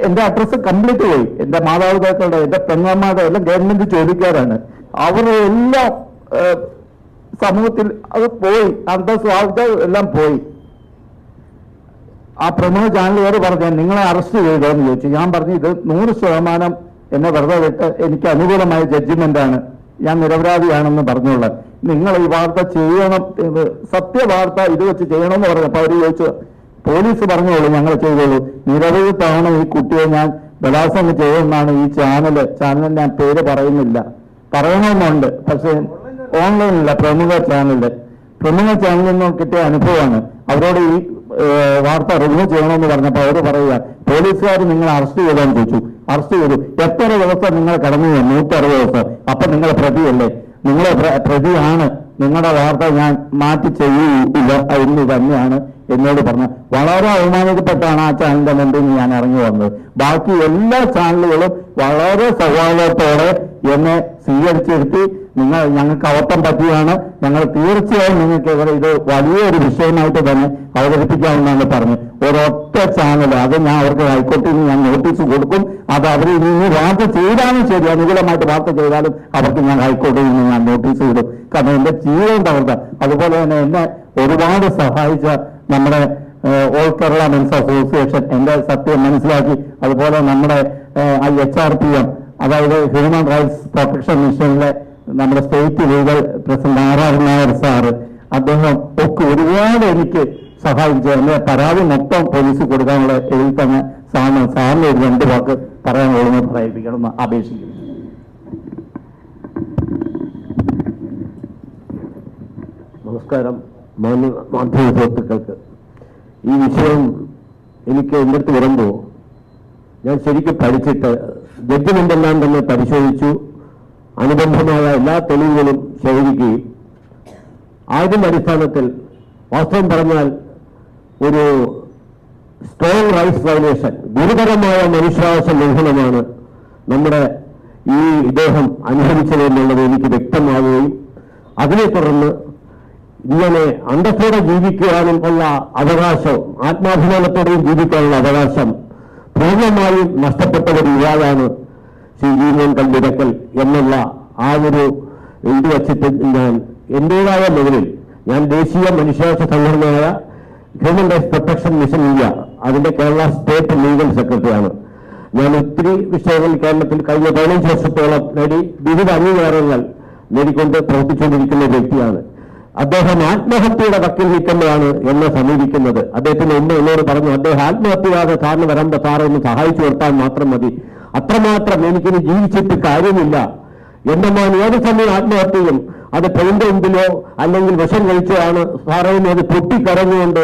എൻ്റെ അഡ്രസ്സ് കംപ്ലീറ്റ് പോയി. എൻ്റെ മാതാപിതാക്കളുടെ, എൻ്റെ പെങ്ങന്മാരുടെ എല്ലാം ഗവൺമെന്റ് ജോലിക്കാരാണ്. അവരുടെ എല്ലാം സമൂഹത്തിൽ അത് പോയി, അന്തസ്വാഭിത എല്ലാം പോയി. ആ പ്രമുഖ ചാനലുകാർ പറഞ്ഞു നിങ്ങളെ അറസ്റ്റ് ചെയ്തോ എന്ന് ചോദിച്ചു. ഞാൻ പറഞ്ഞു ഇത് 100% എന്നെ വെറുതെ വിട്ട് എനിക്ക് അനുകൂലമായ ജഡ്ജിമെന്റാണ്, ഞാൻ നിരപരാധിയാണെന്ന് പറഞ്ഞുള്ളത്. നിങ്ങൾ ഈ വാർത്ത ചെയ്യണം, സത്യവാർത്ത ഇത് വെച്ച് ചെയ്യണമെന്ന് പറഞ്ഞപ്പോൾ അവർ ചോദിച്ചു, പോലീസ് പറഞ്ഞോളൂ ഞങ്ങൾ ചെയ്തോളൂ. നിരവധി തവണ ഈ കുട്ടിയെ ഞാൻ ബലാത്സംഗം ചെയ്യുമെന്നാണ് ഈ ചാനൽ ഞാൻ പേര് പറയുന്നില്ല, പറയണമെന്നുണ്ട്, പക്ഷേ ഓൺലൈനില്ല, പ്രമുഖ ചാനലിൽ നിന്ന് കിട്ടിയ അനുഭവമാണ്. അവരോട് ഈ വാർത്ത റിവ്യൂ ചെയ്യണമെന്ന് പറഞ്ഞപ്പോൾ അവർ പറയുക പോലീസുകാർ നിങ്ങൾ അറസ്റ്റ് ചെയ്തോന്ന് ചോദിച്ചു. അറസ്റ്റ് ചെയ്തു. എത്ര ദിവസം നിങ്ങൾ കടന്നു? 160 ദിവസം. അപ്പൊ നിങ്ങൾ പ്രതിയല്ലേ? നിങ്ങളെ പ്രതിയാണ്, നിങ്ങളുടെ വാർത്ത ഞാൻ മാറ്റി ചെയ്യില്ല എന്ന് തന്നെയാണ് എന്നോട് പറഞ്ഞത്. വളരെ അവമാനിക്കപ്പെട്ടാണ് ആ ചാനലിന്റെ മുമ്പിൽ നിന്ന് ഞാൻ ഇറങ്ങി വന്നത്. ബാക്കി എല്ലാ ചാനലുകളും വളരെ സൗഹാർദ്ദത്തോടെ എന്നെ സ്വീകരിച്ചിരുത്തി ഞങ്ങൾക്ക് അബദ്ധം പറ്റിയാണ്, ഞങ്ങൾ തീർച്ചയായും നിങ്ങൾക്ക് ഇത് വലിയൊരു വിഷയമായിട്ട് തന്നെ അവതരിപ്പിക്കാമെന്നാണ് പറഞ്ഞു. ഒരൊറ്റ ചാനൽ, അത് ഞാൻ അവർക്ക് ഹൈക്കോടതിയിൽ നിന്ന് ഞാൻ നോട്ടീസ് കൊടുക്കും. അത് അവർ ഇനി വാർത്ത ചെയ്താലും ശരി, അനുകൂലമായിട്ട് വാർത്ത ചെയ്താലും അവർക്ക് ഞാൻ ഹൈക്കോടതിയിൽ നിന്ന് ഞാൻ നോട്ടീസ് കൊടുക്കും. കാരണം എന്റെ ജീവൻ തകർത്ത, അതുപോലെ തന്നെ എന്നെ ഒരുപാട് സഹായിച്ച നമ്മുടെ ഓൾ കേരള മെൻസ് അസോസിയേഷൻ എന്റെ സത്യം മനസ്സിലാക്കി, അതുപോലെ നമ്മുടെ HRPM, അതായത് ഹ്യൂമൻ റൈറ്റ്സ് പ്രൊട്ടക്ഷൻ മിഷനിലെ നമ്മുടെ state legal president Narayana sir, അദ്ദേഹം ഒക്കെ ഒരുപാട് എനിക്ക് സഹായിച്ചു. എന്റെ പരാതി മൊത്തം പോലീസ് കൊടുക്കാനുള്ള എഴുതി തന്നെ സാറിന് ഒരു 2 വാക്ക് പറയാനുള്ളതെന്ന് പറയിപ്പിക്കണമെന്ന് അപേക്ഷിക്കുന്നു. നമസ്കാരം മാധ്യമ സുഹൃത്തുക്കൾക്ക്. ഈ വിഷയം എനിക്ക് എൻ്റെ അടുത്ത് വരുമ്പോൾ ഞാൻ ശരിക്കും പഠിച്ചിട്ട് ജഡ്ജ്മെന്റെല്ലാം തന്നെ പരിശോധിച്ചു, അനുബന്ധമായ എല്ലാ തെളിവുകളും ശേഖരിക്കുകയും അതിന്റെ അടിസ്ഥാനത്തിൽ വാസ്തവം പറഞ്ഞാൽ ഒരു സ്ട്രോങ് റൈറ്റ്സ് വയലേഷൻ, ഗുരുതരമായ മനുഷ്യാവകാശ ലംഘനമാണ് നമ്മുടെ ഈ ഇദ്ദേഹം അനുഭവിച്ചത് എന്നുള്ളത് എനിക്ക് വ്യക്തമാവുകയും അതിനെ തുടർന്ന് ഇങ്ങനെ അന്തസ്സോടെ ജീവിക്കുവാനും ഉള്ള അവകാശം, ആത്മാഭിമാനത്തോടെയും ജീവിക്കാനുള്ള അവകാശം പൂർണ്ണമായും നഷ്ടപ്പെട്ട ഒരു യുവാവാണ് ശ്രീ ജീവൻ കല്ലിടക്കൽ എന്നുള്ള ആ ഒരു ഇത് വച്ചിട്ട് ഞാൻ എന്റേതായ ലെവലിൽ ഞാൻ ദേശീയ മനുഷ്യാവകാശ സംഘടനയായ human rights protection mission India, അതിന്റെ കേരള സ്റ്റേറ്റ് ലീഗൽ സെക്രട്ടറിയാണ്. ഞാൻ ഒത്തിരി വിഷയങ്ങളിൽ കേരളത്തിൽ കഴിഞ്ഞ 15 വർഷത്തോളം വിവിധ അംഗീകാരങ്ങൾ നേടിക്കൊണ്ട് പ്രവർത്തിച്ചുകൊണ്ടിരിക്കുന്ന വ്യക്തിയാണ്. അദ്ദേഹം ആത്മഹത്യയുടെ വക്കിൽ നിൽക്കുമ്പോഴാണ് എന്നെ സമീപിക്കുന്നത്. അദ്ദേഹത്തിന് എന്നോട് പറഞ്ഞു, അദ്ദേഹം ആത്മഹത്യയാതെ സാറിന് വരുമ്പോൾ സാറെ ഒന്ന് സഹായിച്ചു കൊടുത്താൽ മാത്രം മതി, അത്രമാത്രം എനിക്കിനി ജീവിച്ചിട്ട് കാര്യമില്ല. എന്റെ മോൻ ഏത് സമയം ആത്മഹത്യയും അത് ട്രെയിനിന്റെ മുമ്പിലോ അല്ലെങ്കിൽ വിഷം കഴിച്ചോ ആണ് സാറേന്ന് അത് പൊട്ടിക്കരഞ്ഞുകൊണ്ട്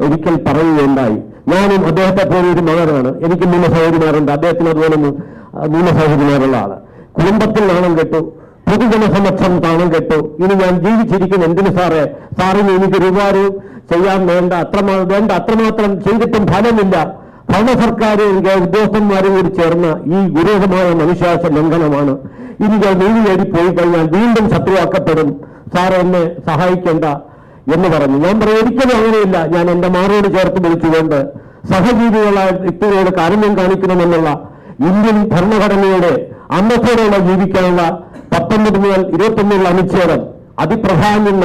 ഒരിക്കൽ പറയുകയുണ്ടായി. ഞാനും അദ്ദേഹത്തെ പോലെ ഒരു മകനാണ്, എനിക്ക് 3 സഹോദരിമാരുണ്ട്, അദ്ദേഹത്തിന് അതുപോലെ 3 സഹോദരിമാരുള്ള ആള്. കുടുംബത്തിൽ നാണം കെട്ടു, പൊതുജനസമക്ഷം താണം കെട്ടു. ഇനി ഞാൻ ജീവിച്ചിരിക്കുന്ന എന്തിനു സാറേ? സാറിന് എനിക്ക് ഒരുപാട് ചെയ്യാൻ വേണ്ട അത്രമാത്രം ചെയ്തിട്ടും ഫലമില്ല. ഭരണ സർക്കാരും ഉദ്യോഗസ്ഥന്മാരും കൂടി ചേർന്ന ഈ ഗുരുതരമായ മനുഷ്യാവകാശ ലംഘനമാണ്. ഇനി ഞാൻ നീതി നേടി പോയി കഴിഞ്ഞാൽ വീണ്ടും ശത്രുവാക്കപ്പെടും. സാർ എന്നെ സഹായിക്കേണ്ട എന്ന് പറഞ്ഞു. ഞാൻ പറയും ഒരിക്കലും അങ്ങനെയില്ല. ഞാൻ എന്റെ മാറോട് ചേർത്ത് വിളിച്ചുകൊണ്ട് സഹജീവികളായ വ്യക്തികളോട് കാരുണ്യം കാണിക്കണമെന്നുള്ള ഇന്ത്യൻ ഭരണഘടനയുടെ അന്നത്തോടെയുള്ള ജീവിക്കാനുള്ള 19 മുതൽ 21 അനുച്ഛേദം അതിപ്രാധാന്യം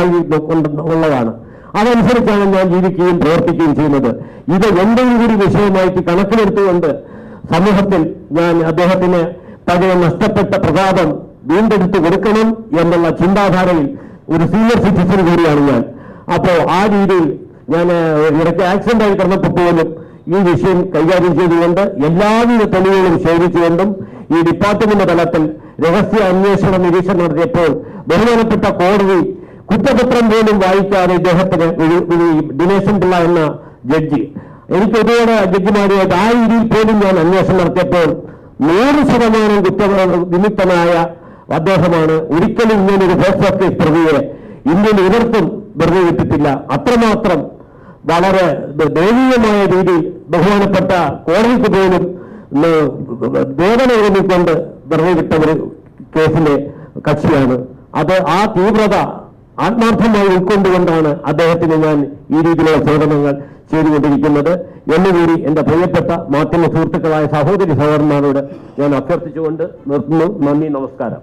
ഉള്ളതാണ്. അതനുസരിച്ചാണ് ഞാൻ ജീവിക്കുകയും പ്രവർത്തിക്കുകയും ചെയ്യുന്നത്. ഇത് എന്തെങ്കിലും കൂടി വിഷയമായിട്ട് കണക്കിലെടുത്തുകൊണ്ട് സമൂഹത്തിൽ ഞാൻ അദ്ദേഹത്തിന് പഴയ നഷ്ടപ്പെട്ട പ്രതാപം വീണ്ടെടുത്ത് കൊടുക്കണം എന്നുള്ള ചിന്താധാരയിൽ ഒരു സീനിയർ സിറ്റിസൺ കൂടിയാണ് ഞാൻ. അപ്പോൾ ആ രീതിയിൽ ഞാൻ ഇടയ്ക്ക് ആക്സിഡന്റായി കിടന്നപ്പോൾ പോലും ഈ വിഷയം കൈകാര്യം ചെയ്തുകൊണ്ട് എല്ലാവിധ തെളിവുകളും ശേഖരിച്ചുകൊണ്ടും ഈ ഡിപ്പാർട്ട്മെന്റ് തലത്തിൽ രഹസ്യ അന്വേഷണ നിരീക്ഷണം നടത്തിയപ്പോൾ ബഹുമാനപ്പെട്ട കോടതി കുറ്റപത്രം പോലും വായിക്കാതെ ഇദ്ദേഹത്തിന് ദിനേശൻ പിള്ള എന്ന ജഡ്ജി, എനിക്ക് ഒരുപാട് ജഡ്ജിമാരുമായിട്ട് ആ രീതിയിൽ പോലും ഞാൻ അന്വേഷണം നടത്തിയപ്പോൾ 100% കുറ്റവിമുക്തനായ അദ്ദേഹമാണ്. ഒരിക്കലും ഇങ്ങനൊരു ഫേസ് കേസ് പ്രതിയെ ഇന്ത്യൻ ഇവർക്കും വെറുതെ വിട്ടിട്ടില്ല. അത്രമാത്രം വളരെ ദയനീയമായ രീതിയിൽ ബഹുമാനപ്പെട്ട കോടതിക്ക് പോലും വേദന ഒരുമിക്കൊണ്ട് വെറുതെ വിട്ട ഒരു കേസിലെ കക്ഷിയാണ്. അത് ആ തീവ്രത ആത്മാർത്ഥമായി ഉൾക്കൊണ്ടുകൊണ്ടാണ് അദ്ദേഹത്തിന് ഞാൻ ഈ രീതിയിലുള്ള സേവനങ്ങൾ ചെയ്തുകൊണ്ടിരിക്കുന്നത് എന്നുകൂടി എന്റെ പ്രിയപ്പെട്ട മാധ്യമ സുഹൃത്തുക്കളായ സഹോദരി സഹോദരന്മാരോട് ഞാൻ അഭ്യർത്ഥിച്ചുകൊണ്ട് നിർത്തുന്നു. നന്ദി, നമസ്കാരം.